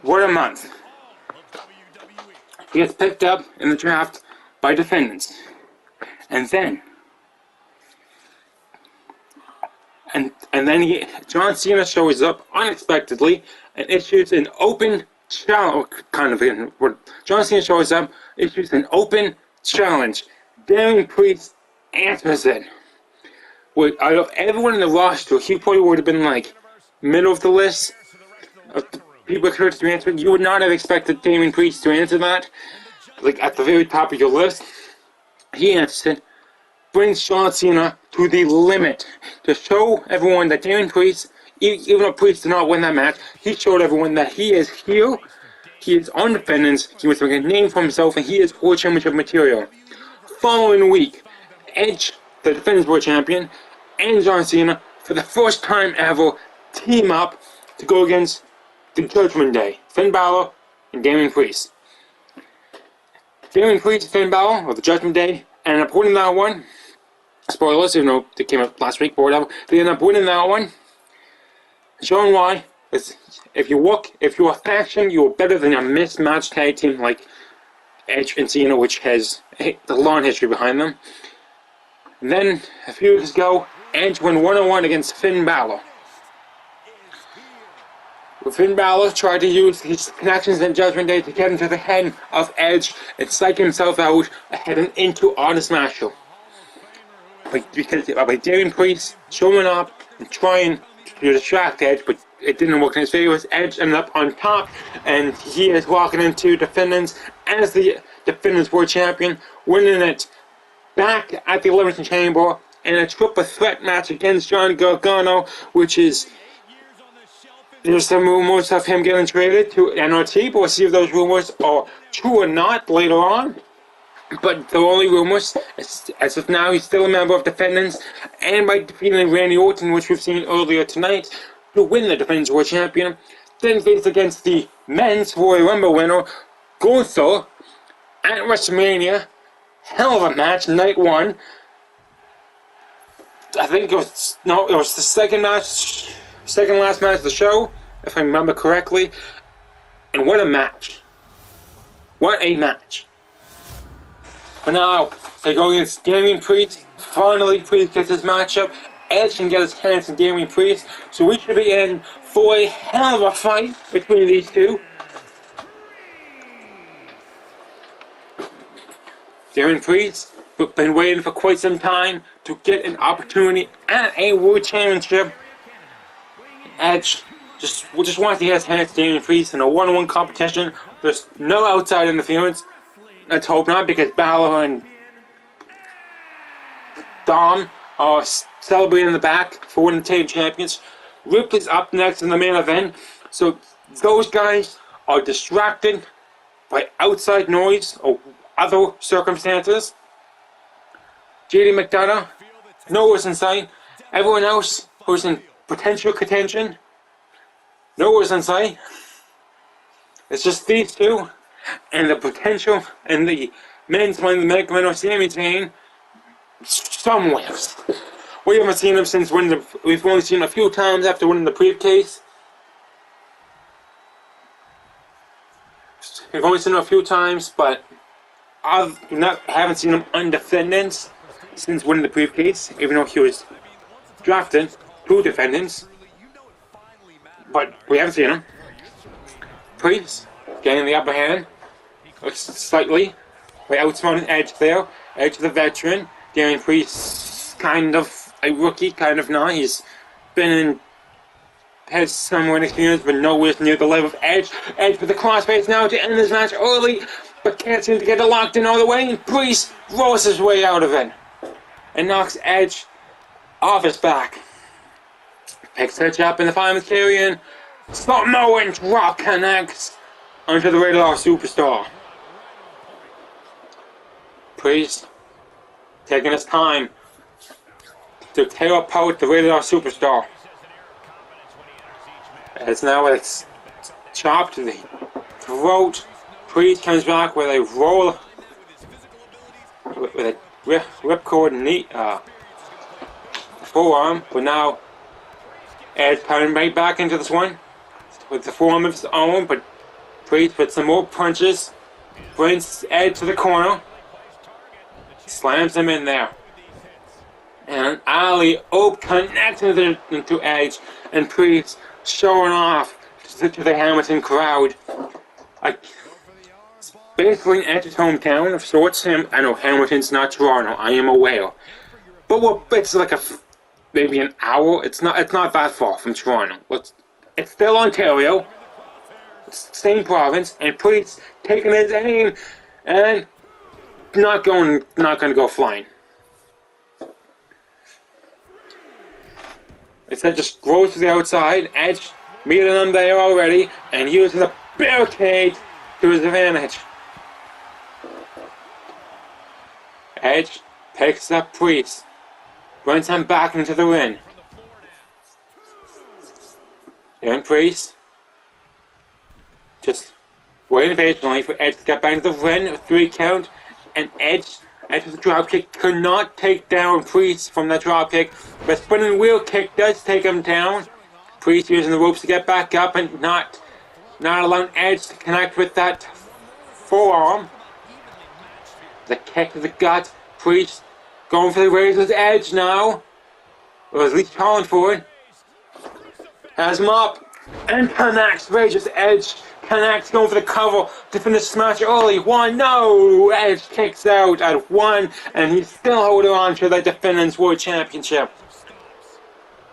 What a month. He gets picked up in the draft by Defendence, and then John Cena shows up unexpectedly and issues an open challenge. John Cena shows up, issues an open challenge. Damien Priest answers it. Out of everyone in the roster, he probably would have been like middle of the list of the people expected to answer. You would not have expected Damien Priest to answer that, like at the very top of your list. He answered it, brings John Cena to the limit to show everyone that Damien Priest, even though Priest did not win that match, he showed everyone that he is here, he is on Defendence, he was making a name for himself, and he is World Championship material. Following week, Edge, the Defendence World Champion, and John Cena, for the first time ever, team up to go against the Judgement Day. Finn Balor and Damien Priest. Damien Priest and Finn Balor, or the Judgement Day, ended up winning that one. Spoilers, even though they came up last week, but whatever. They ended up winning that one. Showing why. If you're a faction, you're better than a mismatched tag team like Edge and Cena, which has a long history behind them. And then, a few weeks ago, Edge won 1-on-1 against Finn Balor. Finn Balor tried to use his connections in Judgment Day to get into the head of Edge and psych himself out heading into Honest Marshall. By Damien Priest showing up and trying to distract Edge, but it didn't work in his favor. Edge ended up on top, and he is walking into Defendence as the Defendence World Champion, winning it back at the Elimination Chamber in a triple threat match against Johnny Gargano, which is, there's some rumors of him getting traded to NRT, but we'll see if those rumors are true or not later on. But the only rumors, as of now, he's still a member of Defendence, and by defeating Randy Orton, which we've seen earlier tonight, to win the Defendence World Champion, then faced against the men's Royal Rumble winner, Gunther, at WrestleMania. Hell of a match, night one. I think it was the second last match of the show, if I remember correctly. And what a match. What a match. But now, they go against Damien Priest. Finally, Priest gets his matchup. Edge can get his hands on Damien Priest. So we should be in for a hell of a fight between these two. Damien Priest, we've been waiting for quite some time to get an opportunity at a World Championship. Edge just wants to get his hands on Damien Priest in a one-on-one competition. There's no outside interference. Let's hope not, because Balor and Dom are celebrating in the back for winning the tag champions. Ripley's up next in the main event, so those guys are distracted by outside noise, or other circumstances. JD McDonough, nowhere's in sight. Everyone else who's in potential contention, nowhere's in sight. It's just these two, and the potential, and the men's one, the Medic Man or Sami Zayn, somewhere. We haven't seen him since winning we've only seen him a few times after winning the briefcase. We've only seen him a few times, but I haven't seen him on Defendence since winning the briefcase, even though he was drafted to Defendence. But we haven't seen him. Priest getting the upper hand, slightly, by outsmarting Edge there. Edge the veteran. Damien Priest, kind of a rookie, kind of not. He's been in, has some winning experience, but nowhere near the level of Edge. Edge with the crossface now to end this match early, but can't seem to get it locked in all the way. And Priest rolls his way out of it and knocks Edge off his back. Picks Edge up in the fireman's carry-in. Samoan drop connects onto the Radar Superstar. Priest taking his time to tear apart the Radar Superstar. As now it's chopped to the throat. Priest comes back with a roll, with a ripcord knee, forearm, but now Edge coming right back into this one with the forearm of his own, but Priest with some more punches, brings Edge to the corner, slams him in there, and Ali connects into Edge, and Priest showing off to the Hamilton crowd. It's basically Edge's hometown of sorts. I know Hamilton's not Toronto, I am aware, but it's like maybe an hour. It's not that far from Toronto. It's still Ontario. It's the same province, and Priest taking his aim and not going to go flying. Instead, just goes to the outside. Edge meeting him there already, and uses a barricade to his advantage. Edge picks up Priest, runs him back into the ring. And Priest just waiting patiently for Edge to get back into the ring, a 3 count, and Edge with the dropkick could not take down Priest from that dropkick, but spinning wheel kick does take him down. Priest using the ropes to get back up and not allowing Edge to connect with that forearm. The kick to the gut. Priest going for the Razor's Edge now, or at least calling for it. Has him up and connects. Razor's Edge connects, going for the cover to finish the match early. 1, no! Edge kicks out at 1, and he's still holding on to the Defendence World Championship.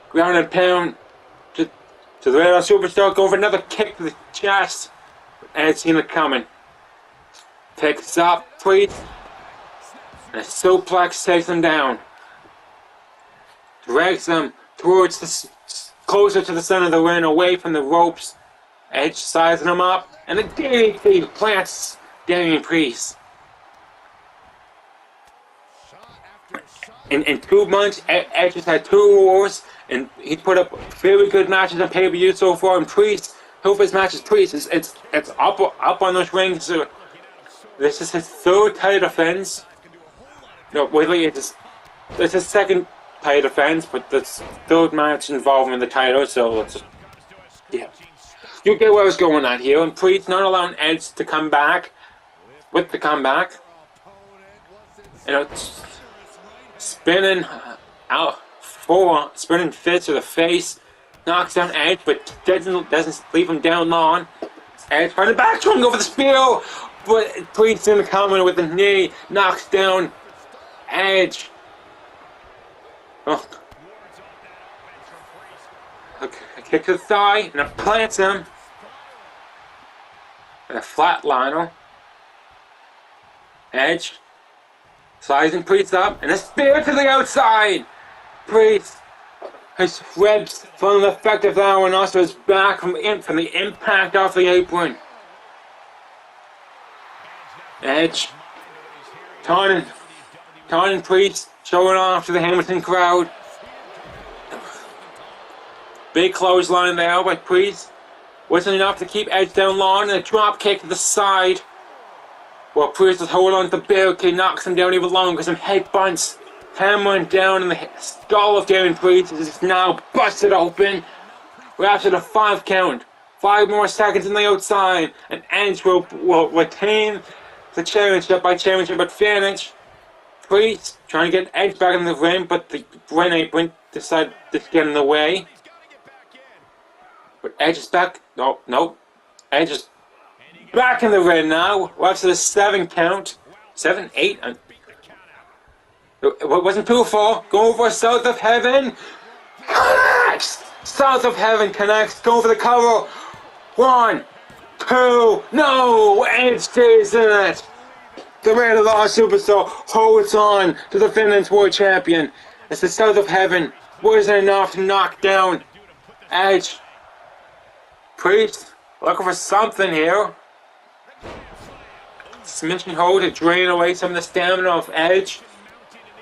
Ground and pound to the Radar Superstar, going for another kick to the chest. Edge seen it coming. Picks up Priest, and a suplex takes him down. Drags him towards closer to the center of the ring, away from the ropes. Edge sizing him up, and the DDT plants Damien Priest. In 2 months, Edge has had 2 wars, and he's put up very good matches on pay-per-view so far. And Priest, who his matches, Priest, it's up on those rings. So this is his 3rd title defense. No, wait, it's his 2nd title defense, but this 3rd match involving the title. So let's just, yeah. You get where I was going on here, and Priest not allowing Edge to come back with the comeback. Spinning out spinning fist to the face, knocks down Edge, but doesn't leave him down long. Edge trying to back swing over the spear, but Priest in the comment with the knee, knocks down Edge. Oh. A kick to the thigh, and it plants him. And a flatliner. Edge sizing Priest up, and a spear to the outside. Priest, his ribs from the effect of that one, also his back from the impact off the apron. Edge Damien Priest showing off to the Hamilton crowd. Big clothesline there by Priest. Wasn't enough to keep Edge down long, and a drop kick to the side. While Priest is holding on to the barricade, knocks him down even longer. Some headbutts, hammering down in the skull of Damien Priest is now busted open. We're after the 5 count. 5 more seconds on the outside, and Edge will retain the championship advantage. Priest trying to get Edge back in the ring, but the ring apron decided to get in the way. But Edge is back. No. Edge is back in the ring now. We're up to the 7 count. 7, 8. It wasn't too far. Going for South of Heaven. Connects! South of Heaven connects. Going for the cover. 1, 2. No! Edge stays in it. The Rated R Superstar holds on to the Defendence World Champion. It's the South of Heaven. Wasn't enough to knock down Edge. Priest looking for something here. Submission hold to drain away some of the stamina of Edge.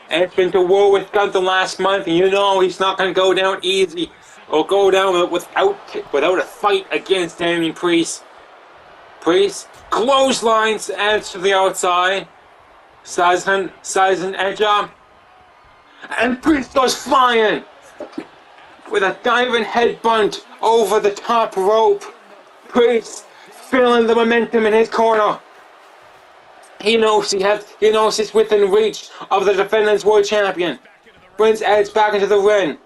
Edge been to war with Gunther last month, and you know he's not going to go down easy or go down without a fight against Damien Priest. Priest clotheslines Edge to the outside, sizing Edge up, and Priest goes flying with a diving headbutt over the top rope. Priest feeling the momentum in his corner. He knows he's within reach of the Defendence World Champion. Brings Edge back into the ring.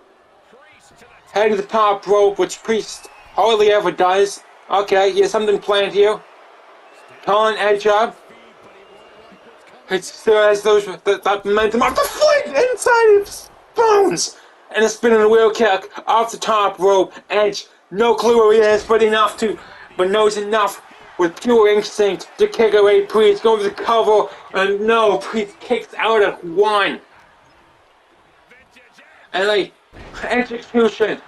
Head to the top rope, which Priest hardly ever does. Okay, he has something planned here. Calling Edge up. It still has that momentum off the foot inside his bones. And a spinning wheel kick off the top rope. Edge, no clue where he is, but knows enough with pure instinct to kick away Priest. Going for the cover, and no, Priest kicks out at 1. And execution.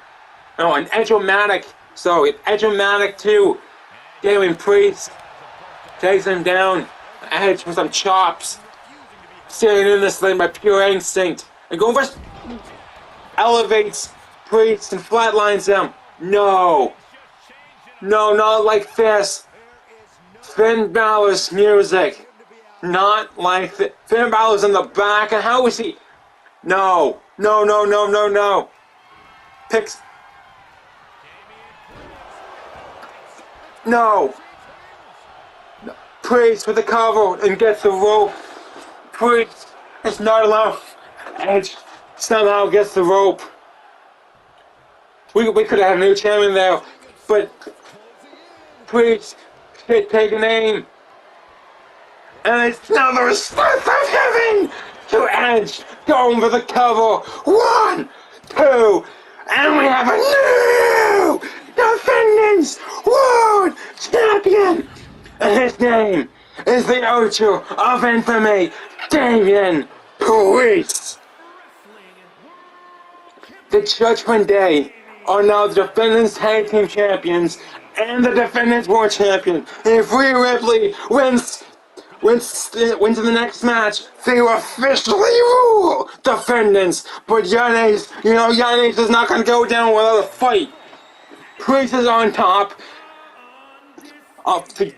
No, an Edge-o-matic. Sorry, an Edge-o-matic too. Damien Priest takes him down. Edge with some chops. Staying in this thing by pure instinct. And going for elevates Priest and flatlines him. No, not like this. Finn Balor's music. Not like this. Finn Balor's in the back, and how is he? No. Picks. No. Priest with the cover and gets the rope. Priest is not allowed. Edge somehow gets the rope. We could have had a new champion there, but Priest take an aim. And it's another South of Heaven to Edge, going for the cover. 1, 2, and we have a new Defendence World Champion. And his name is the Archer of Infamy, Damien Priest. The Judgement Day are now the Defendence Tag Team Champions and the Defendence World Champion. And if Rhea Ripley wins in the next match, they will officially rule Defendence. But Yanez is not going to go down without a fight. Priest is on top of the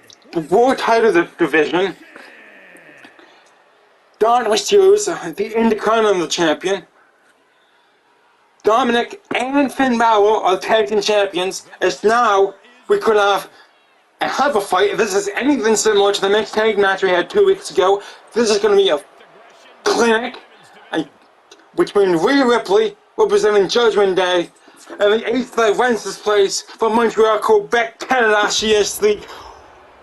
World title division. Don Mysterio, the Intercontinental Champion. Dominik and Finn Balor are tag team champions. As now we could have a hell of a fight. If this is anything similar to the mixed tag match we had 2 weeks ago, this is going to be a clinic between Rhea Ripley, representing Judgement Day, and the ace that rents this place from Montreal, Quebec, Canada. She is the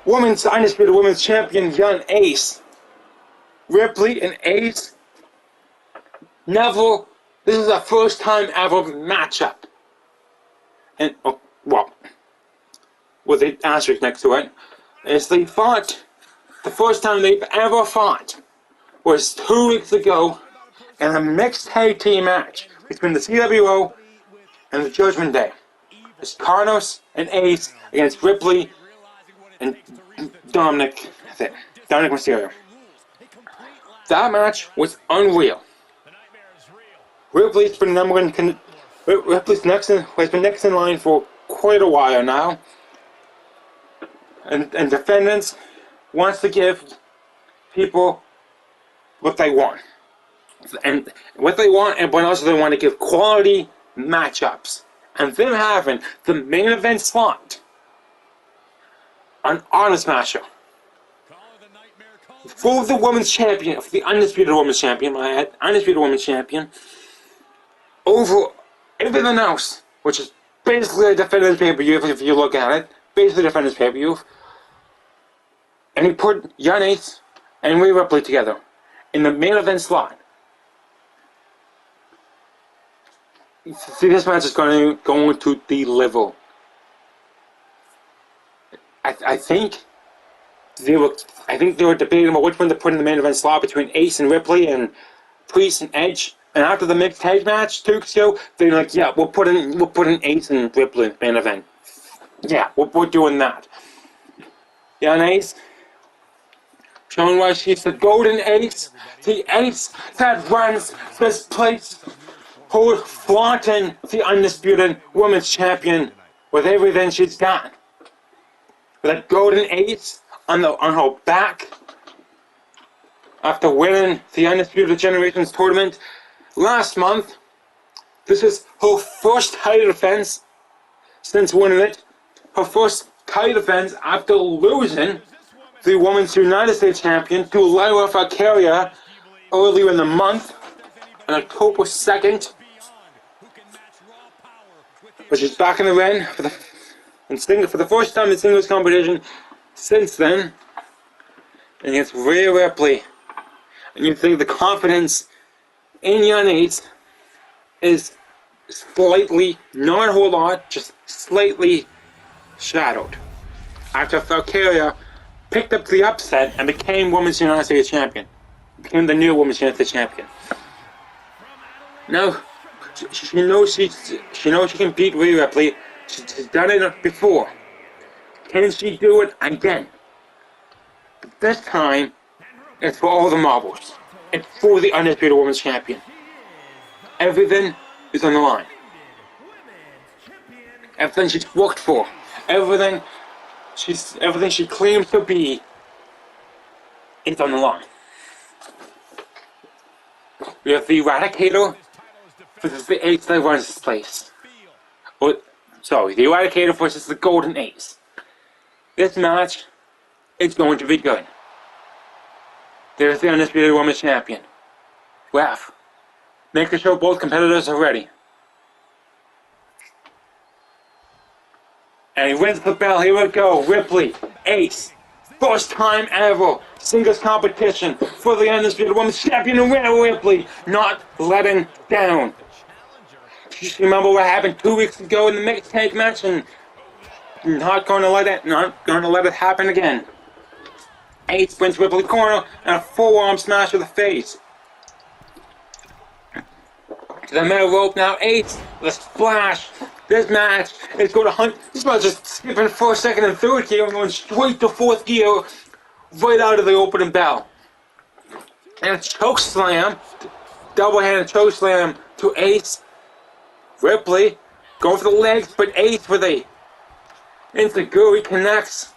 Undisputed Women's Champion, young Ace. Ripley and Ace. Neville. This is a first time ever matchup. And, with the asterisk next to it, is they fought, the first time they've ever fought was 2 weeks ago in a mixed tag team match between the CWO and the Judgment Day. It's Carlos and Ace against Ripley and Dominik Mysterio. That match was unreal. Ripley's been Ripley's has been next in line for quite a while now, and Defendants wants to give people what they want, and but also they want to give quality matchups, and them having the main event slot an honest matchup for the women's champion, for the undisputed women's champion, over everything else, which is basically a Defendence pay-per-view if you look at it, basically a Defendence pay-per-view, and he put Young Ace and Rhea Ripley together in the main event slot. See, this match is going to deliver. I think they were debating about which one to put in the main event slot between Ace and Ripley and Priest and Edge. And after the mixed tag match 2 weeks ago, they're like, yeah, we'll put in Ace and Ripley in the main event. Yeah, we're doing that. Yeah, and Ace, showing why she's the golden ace, the ace that runs this place, flaunting the undisputed women's champion with everything she's got. With that golden ace on her back after winning the Undisputed Generations tournament last month. This is her first title defense since winning it. Her first title defense after losing the Women's United States Champion to Lyra Valkyria earlier in the month on October 2nd. But she's back in the ring for the first time in singles competition since then, and against Rhea Ripley. And you think the confidence in Young Ace is slightly, not a whole lot, just slightly shadowed after Valkyria picked up the upset and became Women's United States Champion. Became the new Women's United States Champion. Now, she knows she can beat Rhea Ripley. She's done it before. Can she do it again? But this time, it's for all the marbles. It's for the Undisputed Women's Champion. Everything is on the line. Everything she's worked for. Everything she claims to be is on the line. We have the Eradicator versus the Ace that runs this place. The Eradicator versus the Golden Ace. This match is going to be good. There's the Undisputed Women's Champion. Ref, making sure both competitors are ready. And he rings the bell. Here we go. Ripley, Ace. First time ever. Singles competition for the Undisputed Women's Champion. And Rhea Ripley not letting down. You remember what happened 2 weeks ago in the mixed tag match, and not going to let it happen again. Ace spins Ripley corner and a forearm smash to the face. To the middle rope now. Ace with a splash. This match is going to hunt. This match is skipping first, second, and third gear and going straight to fourth gear, right out of the opening bell. And a choke slam, double-handed choke slam to Ace. Ripley going for the legs, but Ace with a enziguri connects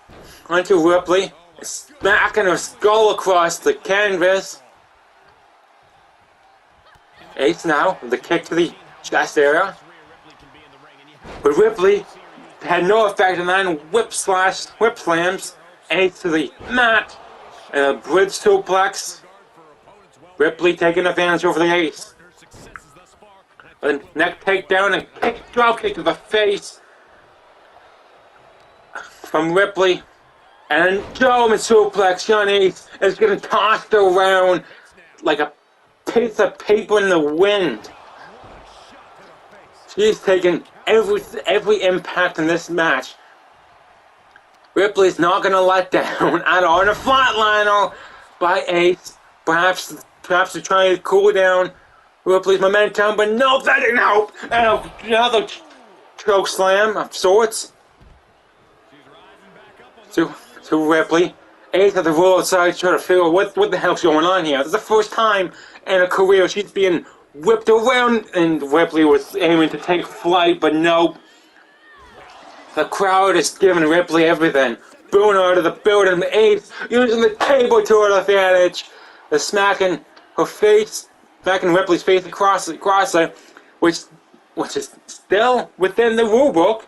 onto Ripley, smacking her skull across the canvas. Ace now with a kick to the chest area. But Ripley had no effect on that, and whip slams Ace to the mat, and a bridge suplex. Ripley taking advantage over the Ace. A neck takedown and drop kick to the face from Ripley. And a German suplex. Young Ace is getting tossed around like a piece of paper in the wind. She's taking every impact in this match. Ripley's not going to let down at all. And a flatliner by Ace. Perhaps to try to cool down Ripley's momentum, but no, that didn't help. And another choke slam of sorts to Ripley. Ace had to roll outside trying to figure out what the hell's going on here. This is the first time in her career she's being whipped around, and Ripley was aiming to take flight, but no. The crowd is giving Ripley everything. Booing her out of the building. Ace using the table to her advantage. They're smacking her face, smacking Ripley's face across it, which is still within the rulebook.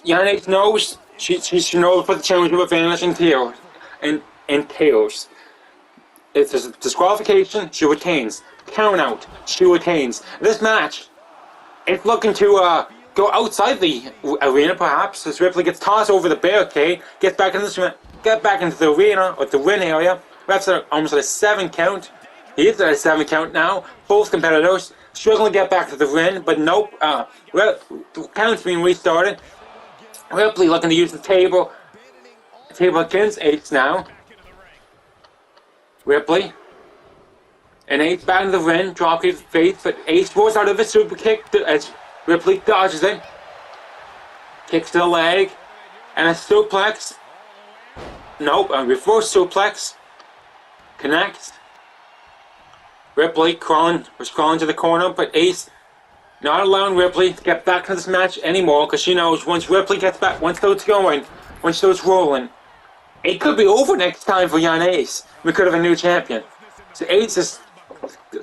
Yannick knows she knows what the championship advantage entails. If there's a disqualification, she retains. Count out, she retains. This match, it's looking to go outside the arena, perhaps, as Ripley gets tossed over the barricade, get back into the arena or the ring area. Ref's almost at a 7 count. He is at a 7 count now. Both competitors struggling to get back to the ring, but nope. The count's being restarted. Ripley looking to use the table against Ace now. Ripley. And Ace back in the ring, dropping his face, but Ace rolls out of a super kick as Ripley dodges it. Kicks to the leg. And a suplex. Nope, a reverse suplex. Connects. Ripley was crawling to the corner, but Ace not allowing Ripley to get back to this match anymore, because she knows once Ripley gets back, once it's going, once it's rolling, it could be over next time for Jan Ace. We could have a new champion. So Ace is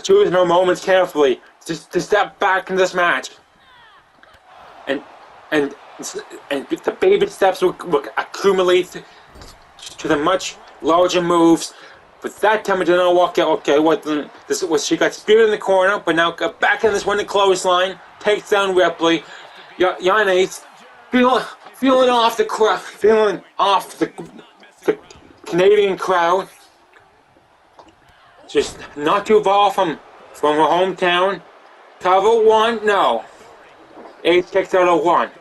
choosing her moments carefully to step back in this match. And the baby steps will accumulate to the much larger moves. But that time it did not walk out. Okay, she got speared in the corner, but now got back in this one, the clothesline, takes down Ripley. Jan Ace feeling off the crowd, feeling off the Canadian crowd. Just not too far from her hometown. Cover 1, no. Ace kicks out a 1.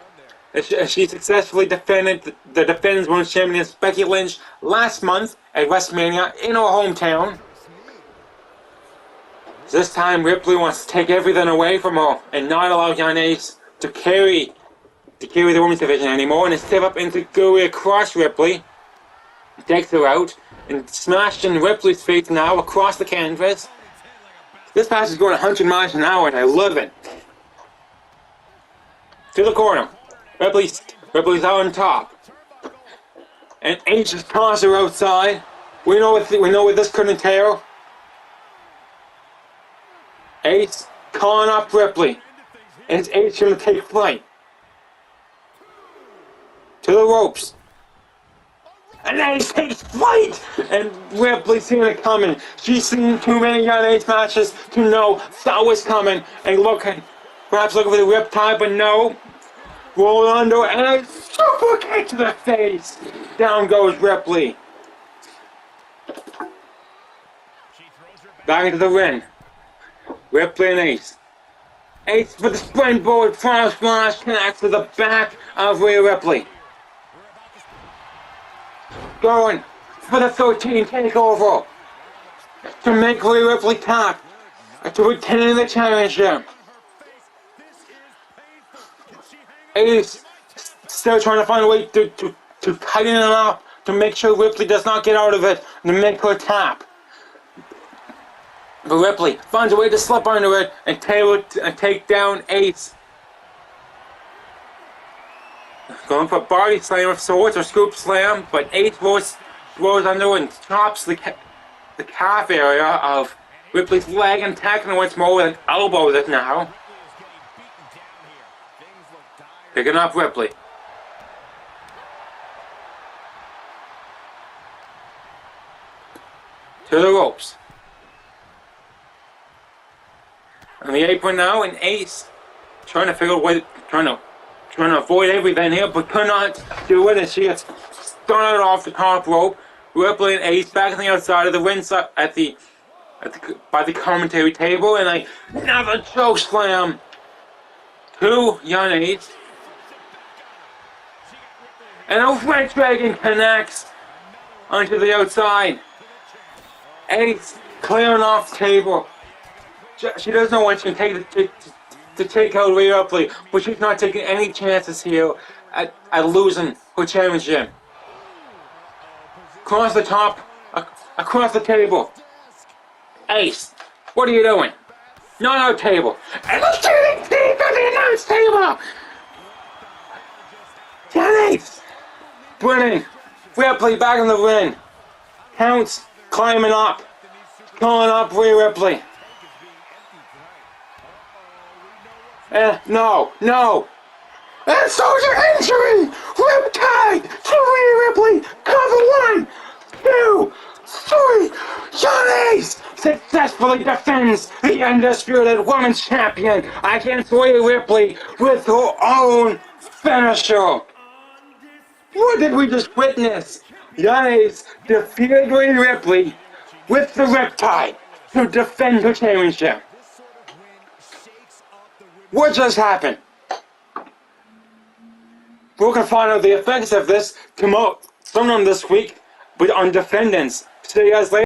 She successfully defended the Defendence World Champion Becky Lynch last month at WrestleMania in her hometown. This time Ripley wants to take everything away from her and not allow Jan Ace to carry the women's division anymore, and step up into Guri across Ripley. Takes her out and smashed in Ripley's face now across the canvas. This match is going 100 miles an hour and I love it. To the corner. Ripley's out on top. And Ace just tosses her outside. We know what this could entail. Ace calling up Ripley. And it's Ace going to take flight. To the ropes. And Ace takes flight! And Ripley's seeing it coming. She's seen too many Jan Ace matches to know that was coming. And perhaps looking for the riptide, but no. Roll under and a super kick to the face. Down goes Ripley. Back into the ring. Ripley and Ace. Ace for the springboard front splash connects to the back of Rhea Ripley. Going for the 13 takeover to make Rhea Ripley tap to retain the championship. Ace still trying to find a way to tighten it up to make sure Ripley does not get out of it and to make her tap. But Ripley finds a way to slip under it and take down Ace. Going for a body slam of sorts or scoop slam, but Ace rolls under and chops the calf area of Ripley's leg and tackling once more with an elbow this now. Picking up Ripley. To the ropes. On the apron now, and Ace trying to figure out what, trying to avoid everything here, but could not do it, and she gets started off the top rope. Ripley and Ace back on the outside of the ring by the commentary table, and another choke slam to Jan Ace. And a Red Dragon connects onto the outside. Ace clearing off the table. She doesn't know when she can take out Rhea Ripley, but she's not taking any chances here at losing her championship. across the top, across the table. Ace, what are you doing? No table. And let's do the announce table! Ace! Winning. Ripley back in the ring. Counts climbing up. Calling up Rhea Ripley. No. And soldier injury! Riptide to Rhea Ripley! Cover 1, 2, 3! Ace successfully defends the Undisputed Women's Champion against Rhea Ripley with her own finisher! What did we just witness? Ace defeated Rhea Ripley with the Riptide to defend her championship. What just happened? We're gonna find out the effects of this tomorrow, sometime this week, on Defendence. See you guys later.